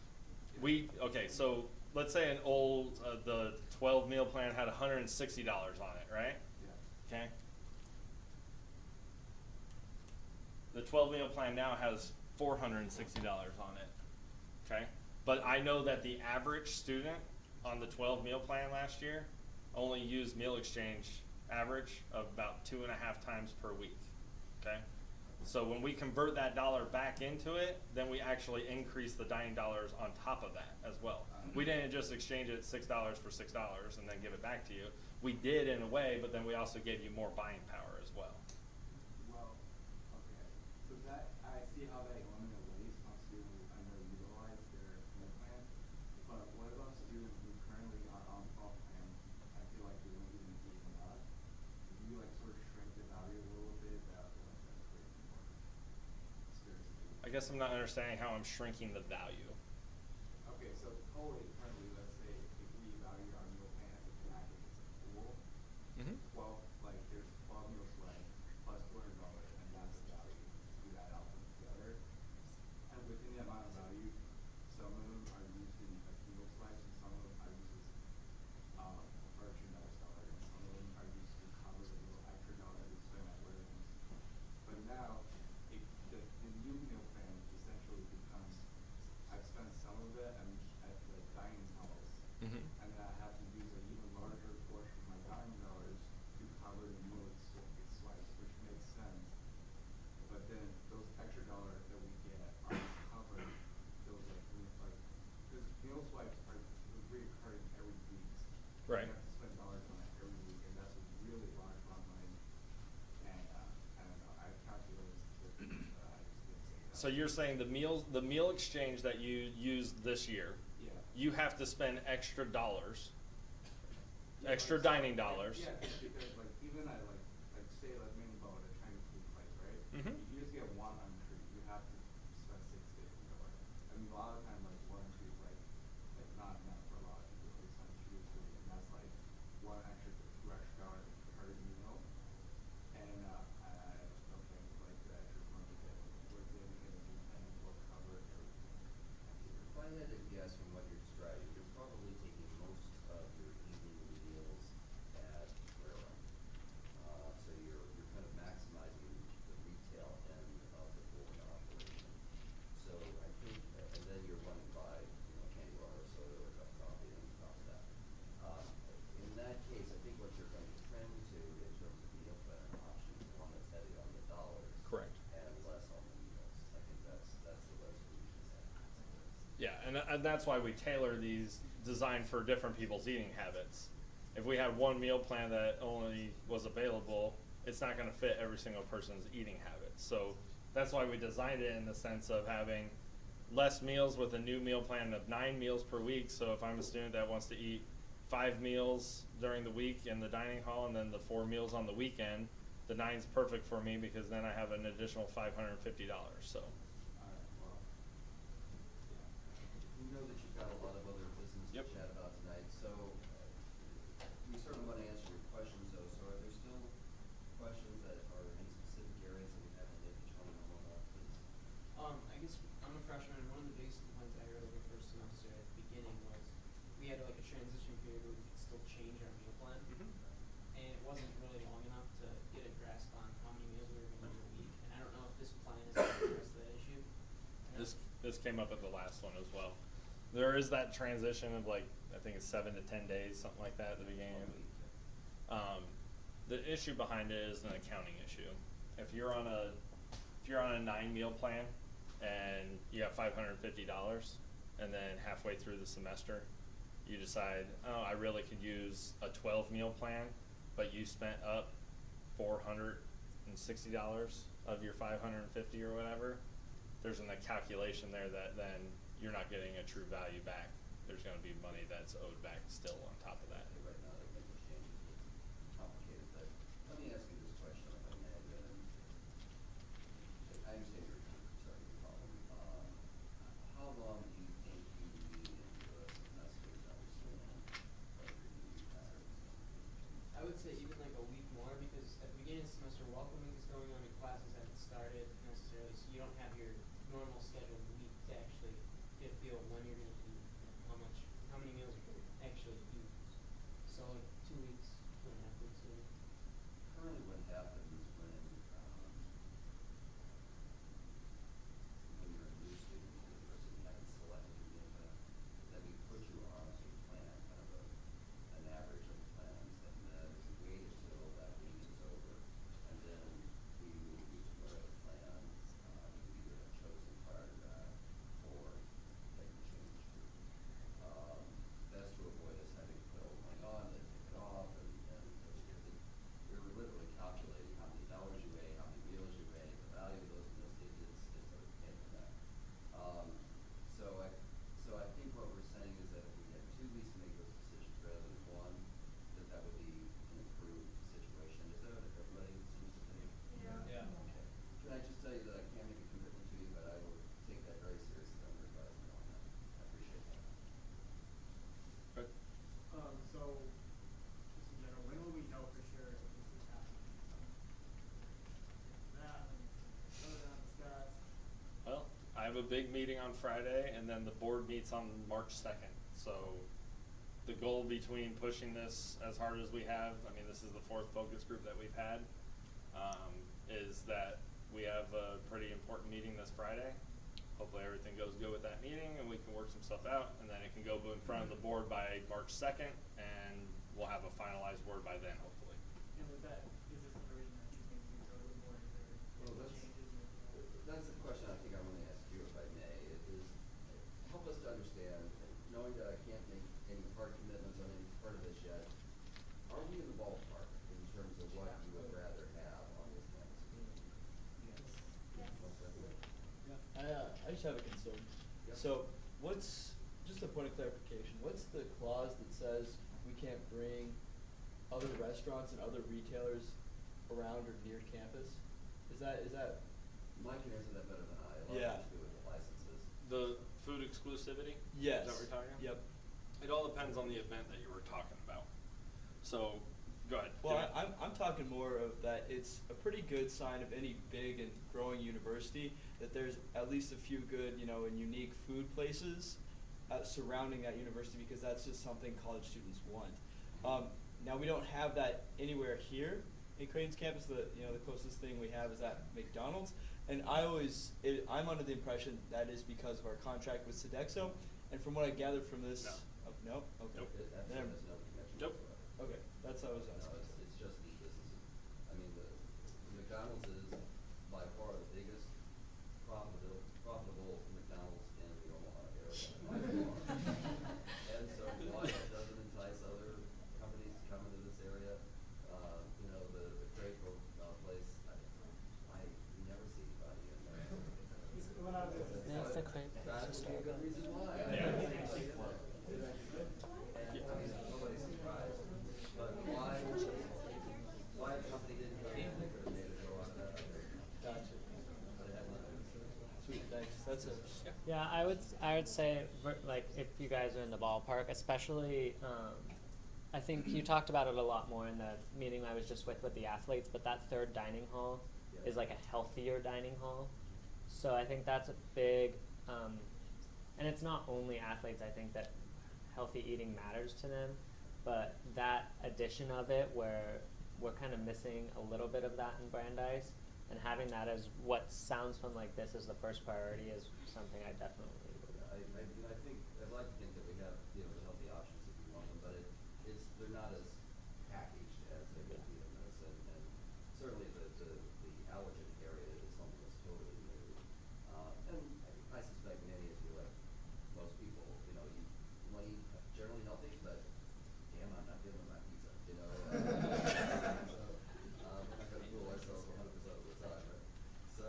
okay, so let's say an old, the 12 meal plan had $160 on it, right? Yeah. Okay? The 12 meal plan now has $460 on it, okay? But I know that the average student on the 12 meal plan last year only used meal exchange average of about 2.5 times per week, okay? So when we convert that dollar back into it, then we actually increase the dining dollars on top of that as well. We didn't just exchange it $6 for $6 and then give it back to you. We did in a way, but then we also gave you more buying power as well. Well, okay, so that, I see how that eliminates waste on students who underutilize their meal plan, but what about students who currently are on 12 plan, I feel like they don't even eat enough? Do you like sort of shrink the value a little bit, that I feel like that's creating more scarcity? I guess I'm not understanding how I'm shrinking the value. Okay, so totally currently, let's say if we value our meal plan as a package as a whole, 12, like there's 12 meal swipe plus $200, and that's the value. You add all them together, and within the amount of value, some of them are used in as meal swipes, and some of them are used as merchandise dollar, and some of them are used to cover the little extra dollar we spend at weddings. But now, if the new meal plan essentially becomes, I've spent some of it at the dining halls, and then I have to use an even larger portion of my dining dollars to cover the meal swipes, which makes sense. But then those extra dollars that we get are covered those like because meal swipes are reoccurring every week. Right. You have to spend dollars on it every week, and that's a really large amount of money. And I don't know, I've calculated statistics, but I just didn't say that. So you're saying the meal exchange that you used this year, Yeah. you have to spend extra dollars, Yeah, extra like, dining dollars. Yeah, because like even at like say like mini bowl at a Chinese food place, right? You just get one entree. You have to spend $60. I mean, a lot of times like one entree is like not enough for a lot of people. At least on Chinese food, and that's like $1 extra to $2 extra per meal. And I don't think like the extra money that we're getting in the plan will cover everything. If I had to guess from what you're describing, you're probably taking most of your evening meals at Guerrero. So you're kind of maximizing the retail end of the board operation. So I think, and then you're running by, candy bar or soda or a cup of coffee on top of that. In that case, I think what you're going to trend to in terms of meal plan option is one that's heavy on the dollars. Correct. And less on the meals. I think that's the resolution. Yeah, and that's why we tailor these designed for different people's eating habits. if we had one meal plan that only was available, it's not gonna fit every single person's eating habits. So that's why we designed it in the sense of having less meals with a new meal plan of 9 meals per week. So if I'm a student that wants to eat 5 meals during the week in the dining hall and then the 4 meals on the weekend, the 9's perfect for me because then I have an additional $550. So. Alright, well, yeah. We know that you've got a lot of other business to Yep. chat about tonight, so we certainly want to answer your questions though, so are there still questions that are in specific areas that we haven't hit that you want to know more about, please? I guess I'm a freshman, and one of the biggest complaints I heard over the first semester at the beginning was we had like a transition period where we could still change our meal plan. And it wasn't really long enough to get a grasp on how many meals we were going to eat a week. And I don't know if this plan is going to address that issue. I know- This came up at the last one as well. There is that transition of like, I think it's 7 to 10 days, something like that at the beginning. The issue behind it is an accounting issue. If you're on a 9 meal plan and you got $550 and then halfway through the semester you decide, oh, I really could use a 12 meal plan, but you spent up $460 of your 550 or whatever, there's a calculation there that then you're not getting a true value back. There's going to be money that's owed back still on top of that. Right now, they make those changes, it's complicated, but let me ask you this question, if I may, I understand your problem. How long do you think you need into a semester to understand what your unique patterns are? I would say even like a week more, because at the beginning of the semester, welcome week is going on and classes haven't started necessarily, so you don't have your normal scheduled week to actually get a feel of when you're going to eat, how many meals you're going to actually eat. So like 2 weeks, 2.5 weeks maybe. Currently what happens when you're a new student to the university and haven't selected your meal plan, is that we put you on a plan, kind of an average of plans, and then we wait until that week is over, and then we move you to whatever plan you either have chosen prior to that or that you changed to. That's to avoid us having to put all the money on, then take it off, and because we're literally calculating how many dollars you weigh, how many meals you weigh, the value of those meals, it's a pain in the neck. So I think what we're saying is that if we had 2 weeks to make those decisions rather than 1, that would be an improved situation. Is that what everybody seems to think? Yeah. Yeah. Okay. Can I just tell you that I can't make a commitment to you, but I will take that very seriously under advisement on that. I appreciate that. Good. So, just in general, when will we know for sure if this is happening? That, discuss. Well, I have a big meeting on Friday, and then the board meets on March 2nd. So the goal between pushing this as hard as we have, I mean, this is the 4th focus group that we've had, is that we have a pretty important meeting this Friday. Hopefully everything goes good with that meeting, and we can work some stuff out, and then it can go in front of the board by March 2nd, and we'll have a finalized word by then, hopefully. And with that, is this the version that you think you go with more, is there Well, any changes? that's the question I think I want to ask you, if I may. It is, help us to understand, knowing that I can't make any hard commitments on any part of this yet, are we in the ballpark in terms of what you would rather have on this campus? What's that? I just have a concern. Yep. So what's, just a point of clarification, what's the clause that says we can't bring other restaurants and other retailers around or near campus? Is that? Mike can answer that better than I. A lot Yeah. has to do with the licenses. The food exclusivity? Yes. Is that what we're talking about? Yep. It all depends on the event that you were talking about. So, go ahead. Well, Jimmy. I'm talking more of that it's a pretty good sign of any big and growing university that there's at least a few good, and unique food places surrounding that university, because that's just something college students want. Now we don't have that anywhere here in Creighton's campus. The closest thing we have is at McDonald's, and I'm under the impression that is because of our contract with Sodexo, and from what I gathered from this. No. No? Okay. Nope. It actually has no connection Nope. whatsoever. Okay, that's what I was No, asking. it's just these businesses. I mean, the McDonald's is by far the biggest profitable McDonald's in the Omaha area, by far. And so why it doesn't entice other companies to crepe That versus would be a good Starbucks. reason why. Yeah. Nobody's surprised. But why a company didn't go in, they could have made it go on that. Gotcha. But it had nothing. Sweet, thanks. That's it. Yeah, I would say like if you guys are in the ballpark, especially I think you talked about it a lot more in the meeting I was just with the athletes, but that third dining hall is like a healthier dining hall. So I think that's a big and it's not only athletes, I think that healthy eating matters to them, but that addition of it where we're kind of missing a little bit of that in Brandeis, and having that as what sounds fun like this is the first priority is something I definitely would. I think, I'd like to think that we have, the healthy options if you want them, but they're not as packaged as they would be in this, and certainly the allergen area is something that's totally new. And I suspect many of you, like most people, you want to eat generally healthy, but damn, I'm not giving them my pizza, we're not gonna fool ourselves 100% of the time, right? So,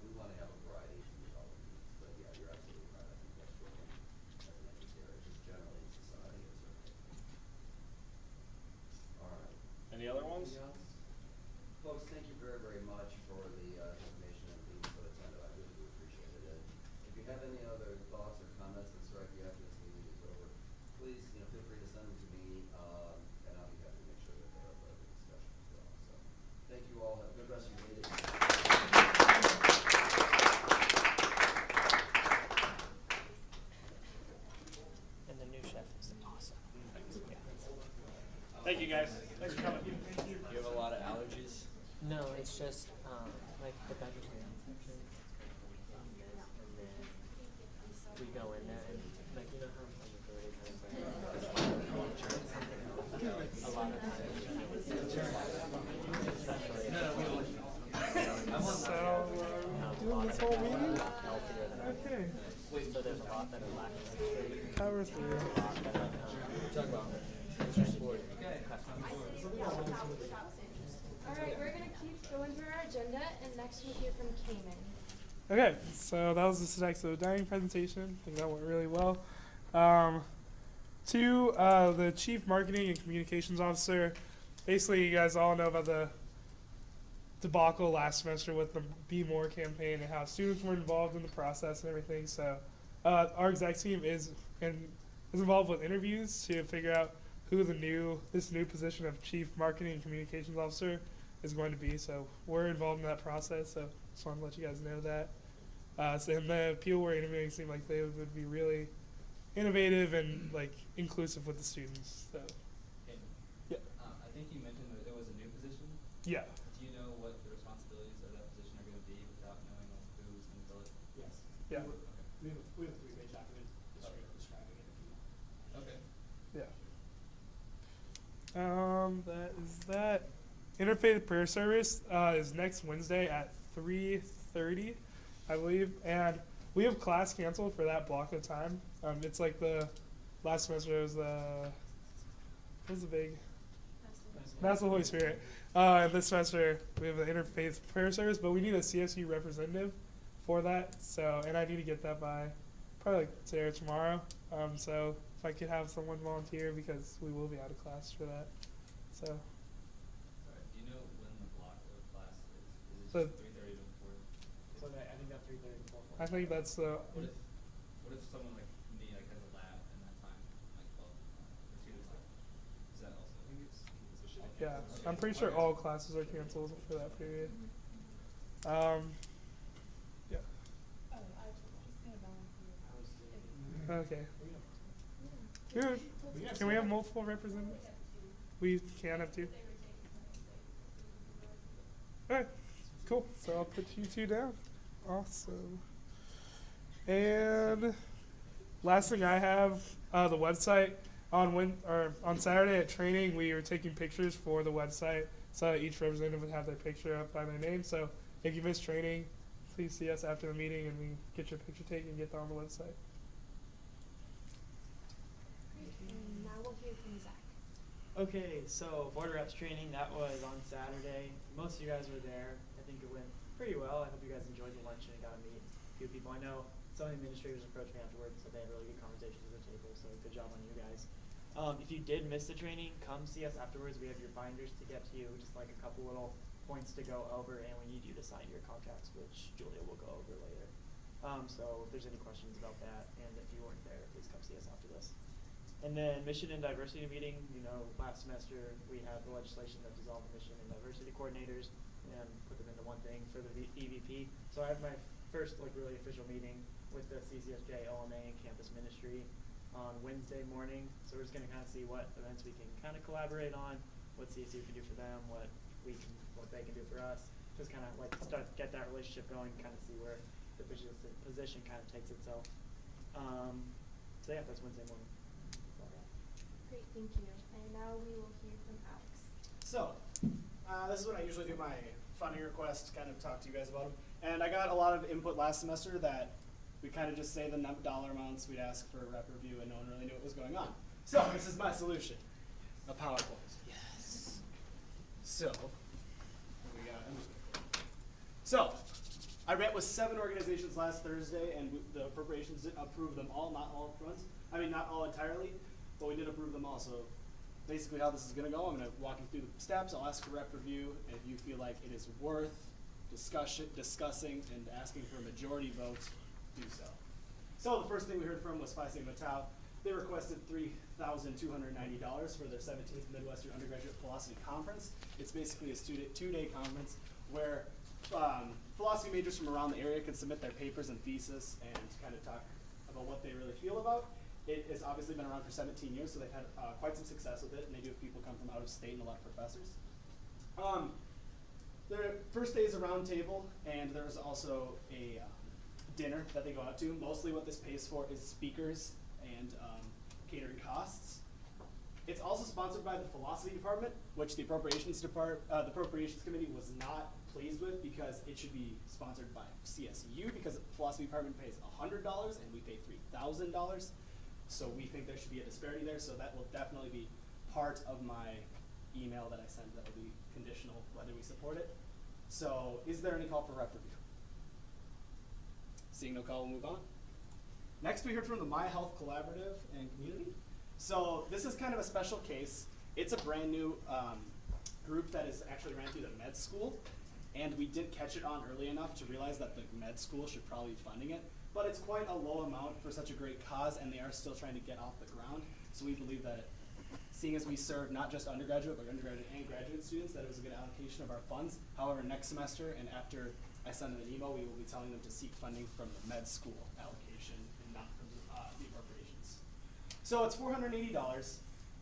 we want to have a variety to meet all the needs, but yeah, you're absolutely right, I think that's growing as an empty area, just generally in society, it's certainly. All right. Any other ones? Anything else? Folks, thank you very, very much for the information and being so attentive. I really do appreciate it. And if you have any other thoughts or comments that strike you after this meeting is over, please, feel free to send them to me, and I'll be happy to make sure that they're a part of the discussion as well. So, thank you all. Have a good rest of your meeting. And the new chef is awesome. Thanks. Yeah. Thank you guys. Thanks for coming. Thank you. Do you have a lot of allergies? No, it's just like the vegetarian section. And then we go in there and like you know how the majority of times a lot of times especially So, doing this whole meeting? healthier than Okay. so there's a lot that are lacking. Power through. A lot that are Talk about Alright, we're gonna keep going through our agenda, and next we'll hear from Cayman. Okay, so that was the Sodexo dining presentation. I think that went really well. To the Chief Marketing and Communications Officer, basically you guys all know about the debacle last semester with the Be More campaign and how students were involved in the process and everything. So our exec team is involved with interviews to figure out who this new position of Chief Marketing and Communications Officer is going to be. So we're involved in that process. So just wanted to let you guys know that. And the people we're interviewing seem like they would be really innovative and like inclusive with the students. So yeah. I think you mentioned that it was a new position. Yeah. Do you know what the responsibilities of that position are going to be without knowing like who's going to fill it? Yes. Yeah. We have a 3-page document describing it if you want. Okay. Yeah. That is that. Interfaith prayer service is next Wednesday at 3:30, I believe, and we have class canceled for that block of time. It's like the last semester was what was the big Mass of the Holy Spirit. And this semester we have an interfaith prayer service, but we need a CSU representative for that. So, and I need to get that by probably like today or tomorrow. So if I could have someone volunteer because we will be out of class for that. So. Alright, do you know when the block of class is? Is So- it just 3:30 to 4? So I think that 3:30 to 4:40. I think that's the. What if someone like me like has a lab in that time, like 12 or 2 to 12? Is that also? I think it's Yeah, I'm pretty sure all classes are canceled for that period. Yeah. Oh, Okay. Good. Can we have multiple representatives? We can have two. Alright, cool. So I'll put you two down. Awesome. And last thing I have, the website. On Saturday at training, we were taking pictures for the website, so each representative would have their picture up by their name. So if you missed training, please see us after the meeting, and we get your picture taken and get that on the website. And now we'll hear from Zach. Okay, so Border Reps training, that was on Saturday. Most of you guys were there. I think it went pretty well. I hope you guys enjoyed the lunch and got to meet few people. I know some administrators approached me afterwards and said they had really good conversations at the table, so good job on you guys. If you did miss the training, come see us afterwards. We have your binders to get to you, just like a couple little points to go over, and we need you to sign your contracts, which Julia will go over later. So if there's any questions about that, and if you weren't there, please come see us after this. And then mission and diversity meeting, last semester we had the legislation that dissolved the mission and diversity coordinators and put them into one thing for the EVP. So I have my first really official meeting with the CCSJ, OMA, and campus ministry on Wednesday morning. So we're just going to kind of see what events we can kind of collaborate on, what CSU can do for them, what they can do for us. Just kind of get that relationship going, kind of see where the position kind of takes itself. So yeah, that's Wednesday morning. Great, thank you. And now we will hear from Alex. So, this is when I usually do my funding requests, kind of talk to you guys about them. And I got a lot of input last semester that we kind of just say the dollar amounts, we'd ask for a rep review, and no one really knew what was going on. So, this is my solution. A PowerPoint. Yes. So, we got, so, I met with 7 organizations last Thursday, and the appropriations approved them all, not all up front. I mean, not all entirely, but we did approve them all. So basically how this is going to go, I'm going to walk you through the steps. I'll ask for rep review, and if you feel like it is worth discussing and asking for a majority vote, do so. So the first thing we heard from was Phi Sigma Tau. They requested $3,290 for their 17th Midwestern Undergraduate Philosophy Conference. It's basically a 2-day conference where philosophy majors from around the area can submit their papers and thesis and kind of talk about what they really feel about. It has obviously been around for 17 years, so they've had quite some success with it, and they do have people come from out of state and a lot of professors. Their first day is a round table, and there's also a dinner that they go out to. Mostly what this pays for is speakers and catering costs. It's also sponsored by the philosophy department, which the appropriations committee was not pleased with because it should be sponsored by CSU because the philosophy department pays $100 and we pay $3,000. So we think there should be a disparity there, so that will definitely be part of my email that I send that will be conditional whether we support it. So is there any call for rep review? Seeing no call, we'll move on. Next we heard from the My Health Collaborative and Community. So this is kind of a special case. It's a brand new group that is actually ran through the med school, and we didn't catch it on early enough to realize that the med school should probably be funding it. But it's quite a low amount for such a great cause, and they are still trying to get off the ground. So we believe that, seeing as we serve not just undergraduate, but undergraduate and graduate students, that it was a good allocation of our funds. However, next semester, and after I send them an email, we will be telling them to seek funding from the med school allocation and not from the appropriations. So it's $480,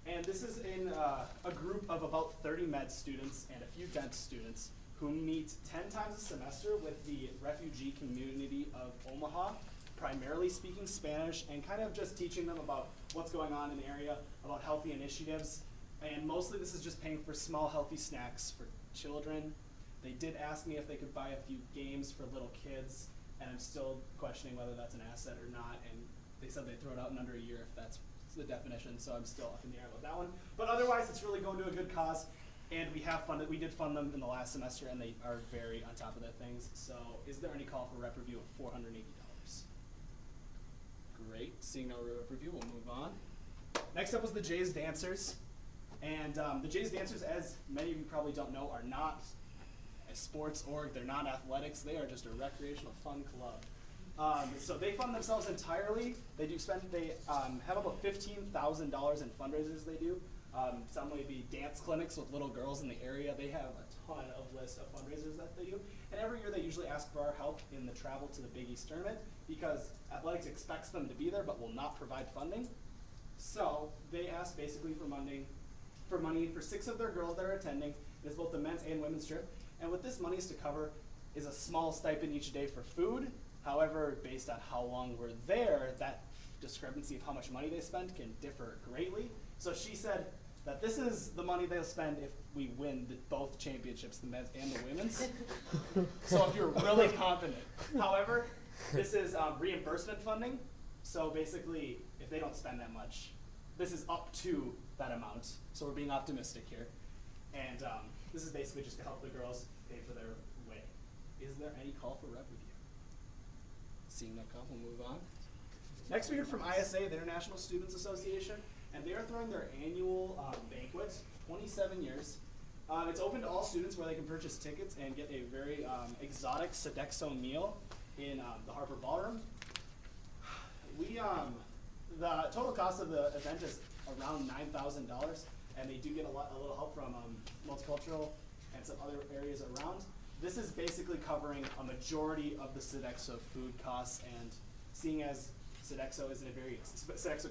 and this is in a group of about 30 med students and a few dent students who meet 10 times a semester with the refugee community of Omaha, primarily speaking Spanish and kind of just teaching them about what's going on in the area, about healthy initiatives. And mostly this is just paying for small healthy snacks for children. They did ask me if they could buy a few games for little kids, and I'm still questioning whether that's an asset or not. And they said they'd throw it out in under a year if that's the definition, so I'm still up in the air about that one. But otherwise, it's really going to a good cause. And we did fund them in the last semester, and they are very on top of their things. So is there any call for rep review of $480? Great, seeing no rep review, we'll move on. Next up was the Jays Dancers. And the Jays Dancers, as many of you probably don't know, are not a sports org, they're not athletics, they are just a recreational fun club. So they fund themselves entirely. They have about $15,000 in fundraisers they do. Some may be dance clinics with little girls in the area. They have a ton of lists of fundraisers that they do. And every year they usually ask for our help in the travel to the Big East Tournament because athletics expects them to be there but will not provide funding. So they asked basically for money for 6 of their girls that are attending. It's both the men's and women's trip. And what this money is to cover is a small stipend each day for food. However, based on how long we're there, that discrepancy of how much money they spend can differ greatly. So she said that this is the money they'll spend if we win both championships, the men's and the women's. So if you're really confident. However, this is reimbursement funding. So basically, if they don't spend that much, this is up to that amount. So we're being optimistic here. And this is basically just to help the girls pay for their way. Is there any call for rep review? Seeing no comment, we'll move on. Next we heard from ISA, the International Students Association, and they are throwing their annual banquet, 27 years. It's open to all students where they can purchase tickets and get a very exotic Sodexo meal in the Harper Ballroom. The total cost of the event is around $9,000, and they do get a little help from Multicultural and some other areas around. This is basically covering a majority of the Sodexo food costs, and seeing as Sodexo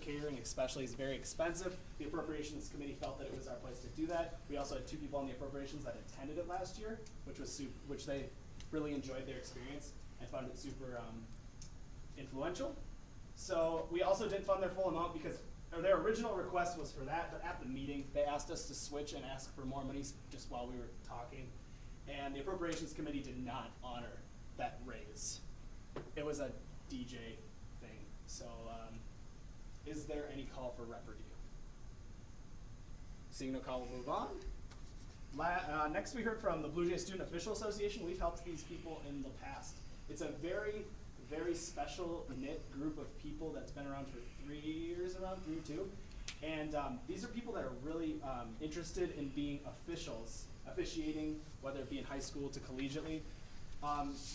catering especially is very expensive, the Appropriations Committee felt that it was our place to do that. We also had 2 people on the Appropriations that attended it last year, which they really enjoyed their experience and found it super influential. So we also didn't fund their full amount because their original request was for that, but at the meeting they asked us to switch and ask for more money just while we were talking. And the Appropriations Committee did not honor that raise. It was a DJ thing. So is there any call for rep review? Seeing no call, we'll move on. Next we heard from the Blue Jay Student Official Association. We've helped these people in the past. It's a very, very special knit group of people that's been around for 3 years, around 3 or 2. And these are people that are really interested in being officials, officiating, whether it be in high school to collegiately.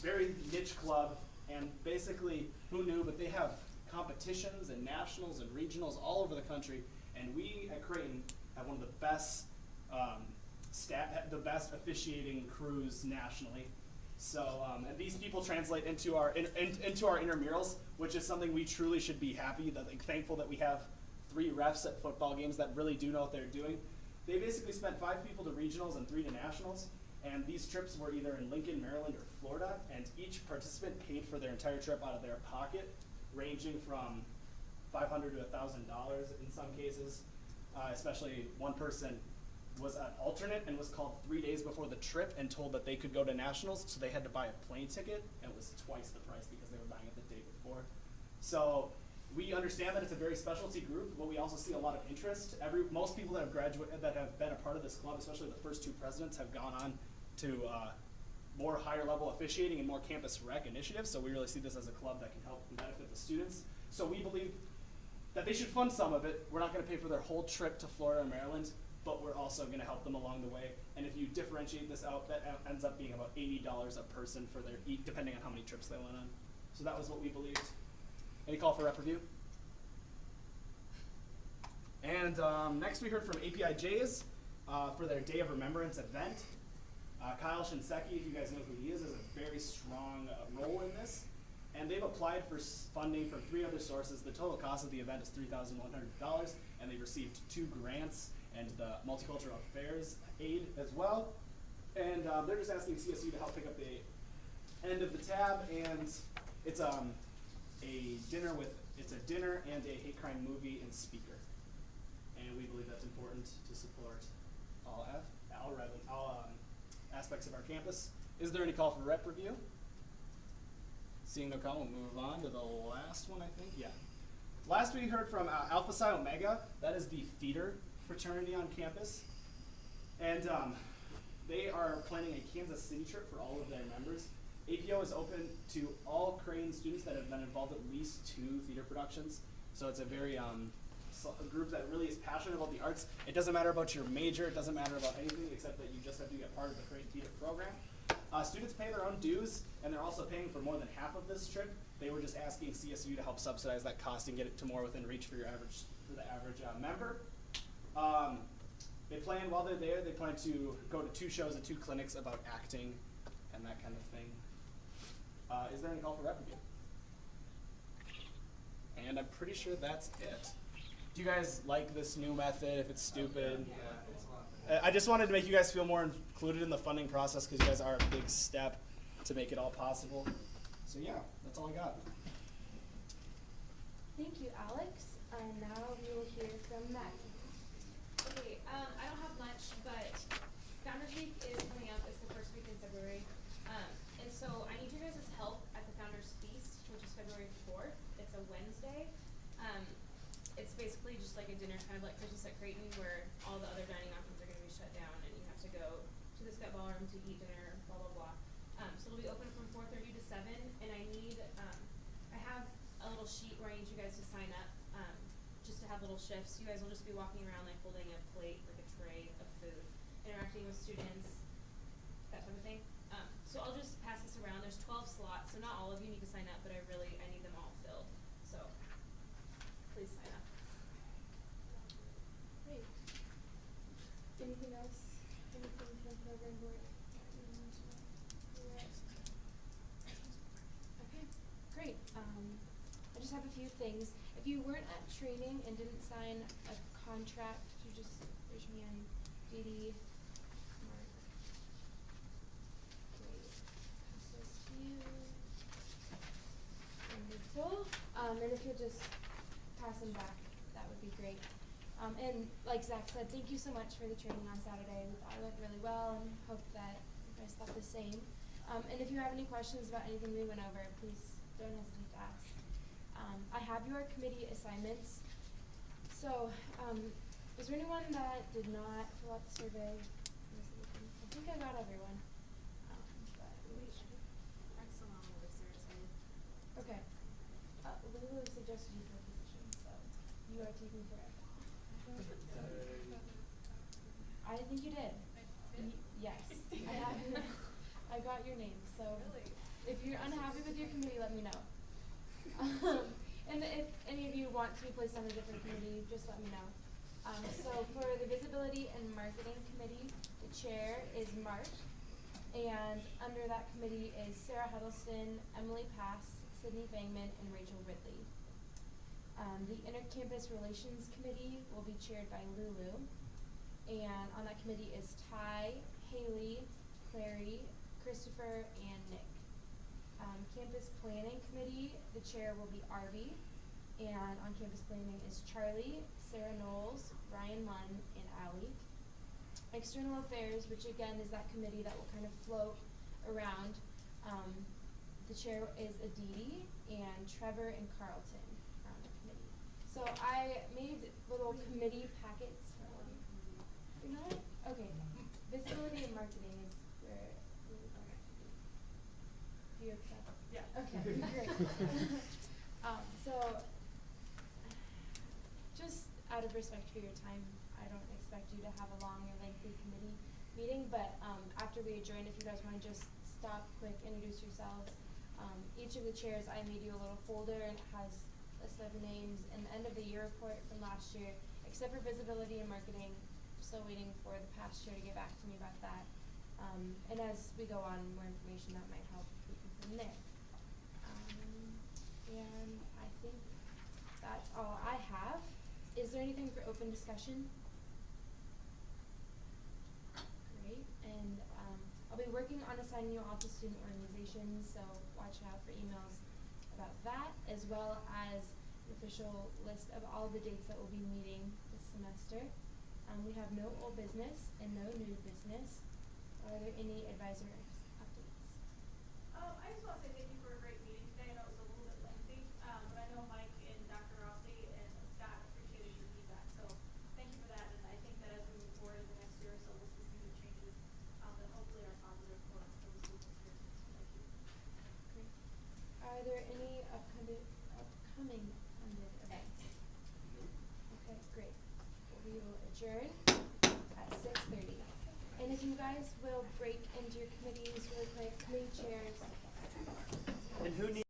Very niche club, and basically, who knew, but they have competitions and nationals and regionals all over the country, and we at Creighton have one of the best officiating crews nationally. So, and these people translate into our intramurals, which is something we truly should be thankful that we have 3 refs at football games that really do know what they're doing. They basically spent 5 people to regionals and 3 to nationals, and these trips were either in Lincoln, Maryland, or Florida, and each participant paid for their entire trip out of their pocket, ranging from $500 to $1,000 in some cases. Especially one person was an alternate and was called 3 days before the trip and told that they could go to nationals, so they had to buy a plane ticket, and it was twice the price because they were buying it the day before. So we understand that it's a very specialty group, but we also see a lot of interest. Most people that have been a part of this club, especially the first 2 presidents, have gone on to more higher level officiating and more campus rec initiatives. So we really see this as a club that can help and benefit the students. So we believe that they should fund some of it. We're not going to pay for their whole trip to Florida and Maryland, but we're also going to help them along the way. And if you differentiate this out, that ends up being about $80 a person for their depending on how many trips they went on. So that was what we believed. Any call for rep review? And next we heard from APIJs for their Day of Remembrance event. Kyle Shinseki, if you guys know who he is a very strong role in this. And they've applied for funding from 3 other sources. The total cost of the event is $3,100, and they've received 2 grants and the Multicultural Affairs aid as well. And they're just asking CSU to help pick up the end of the tab, and it's a dinner and a hate crime movie and speaker. And we believe that's important to support all aspects of our campus. Is there any call for rep review? Seeing no call, we'll move on to the last one, I think. Yeah. Last we heard from Alpha Psi Omega. That is the theater fraternity on campus. And they are planning a Kansas City trip for all of their members. APO is open to all Creighton students that have been involved at least 2 theater productions. So it's a very a group that really is passionate about the arts. It doesn't matter about your major, it doesn't matter about anything except that you just have to get part of the Creighton theater program. Students pay their own dues, and they're also paying for more than half of this trip. They were just asking CSU to help subsidize that cost and get it to more within reach for the average member. While they're there, they plan to go to 2 shows and 2 clinics about acting and that kind of thing. Is there any call for rep review? And I'm pretty sure that's it. Do you guys like this new method? If it's stupid? Yeah, I just wanted to make you guys feel more included in the funding process because you guys are a big step to make it all possible. So yeah, that's all I got. Thank you, Alex. And now we will hear from Maggie. Okay, I don't have much, but Founders Week is coming up. It's the first week in February. And so I need your guys' help at the Founders Feast, which is February 4th. It's a Wednesday. It's basically just like a dinner, kind of like Christmas at Creighton, where all the other dining options are going to be shut down, and you have to go to the Step Ballroom to eat dinner, blah, blah, blah. So it'll be open from 4:30 to 7, and I little sheet where I need you guys to sign up, just to have little shifts. You guys will just be walking around like holding a plate, like a tray of food, interacting with students, that type of thing. So I'll just pass this around. There's 12 slots, so not all of you need to sign up, but I need them all filled. So please sign up. Great. Anything else? Anything from program board? Okay, great. I just have a few things. If you weren't at training and didn't sign a contract, you just raise your hand. Dee Dee, Mark. Great. Pass those to you. Wonderful. And if you'll just pass them back, that would be great. And like Zach said, thank you so much for the training on Saturday. We thought it went really well and hope that you guys thought the same. And if you have any questions about anything we went over, please don't hesitate to ask. I have your committee assignments. So, is there anyone that did not fill out the survey? I think I got everyone. Okay. Lulu suggested you for a position, so you are taking forever. I think you did. Yes. I got your name. So if you're unhappy with your committee, let me know. And if any of you want to be placed on a different committee, just let me know. So for the Visibility and Marketing Committee, the chair is Mark. And under that committee is Sarah Huddleston, Emily Pass, Sydney Bangman, and Rachel Ridley. The Intercampus Relations Committee will be chaired by Lulu. And on that committee is Ty, Haley, Clary, Christopher, and Nick. Campus Planning Committee, the chair will be Arby. And on campus planning is Charlie, Sarah Knowles, Ryan Munn, and Allie. External Affairs, which again is that committee that will kind of float around. The chair is Aditi, and Trevor and Carlton are on the committee. So I made little committee packets for all of you. You're not? Okay. Visibility and marketing is where we're going to be. Do you accept? Yeah. Okay, great. So just out of respect for your time, I don't expect you to have a long or lengthy committee meeting, but after we adjourn, if you guys want to just stop quick, introduce yourselves. Each of the chairs, I made you a little folder and it has a list of names and the end of the year report from last year, except for visibility and marketing. Still waiting for the past year to get back to me about that. And as we go on, more information that might help people from there. And I think that's all I have. Is there anything for open discussion? Great. And I'll be working on assigning you all to student organizations, so watch out for emails about that, as well as an official list of all the dates that we'll be meeting this semester. We have no old business and no new business. Are there any advisor updates? I just want to say thank you for a great meeting today. I know it was a little bit lengthy, but I know Mike and Dr. Rossi and Scott appreciated your feedback. So thank you for that. And I think that as we move forward in the next year or so, we'll see some changes that hopefully are positive for the student experience. Thank you. Great. Are there any upcoming funded events? Okay, great. We will adjourn at 6:30. And if you guys will break into your committees really quick, committee chairs. And who needs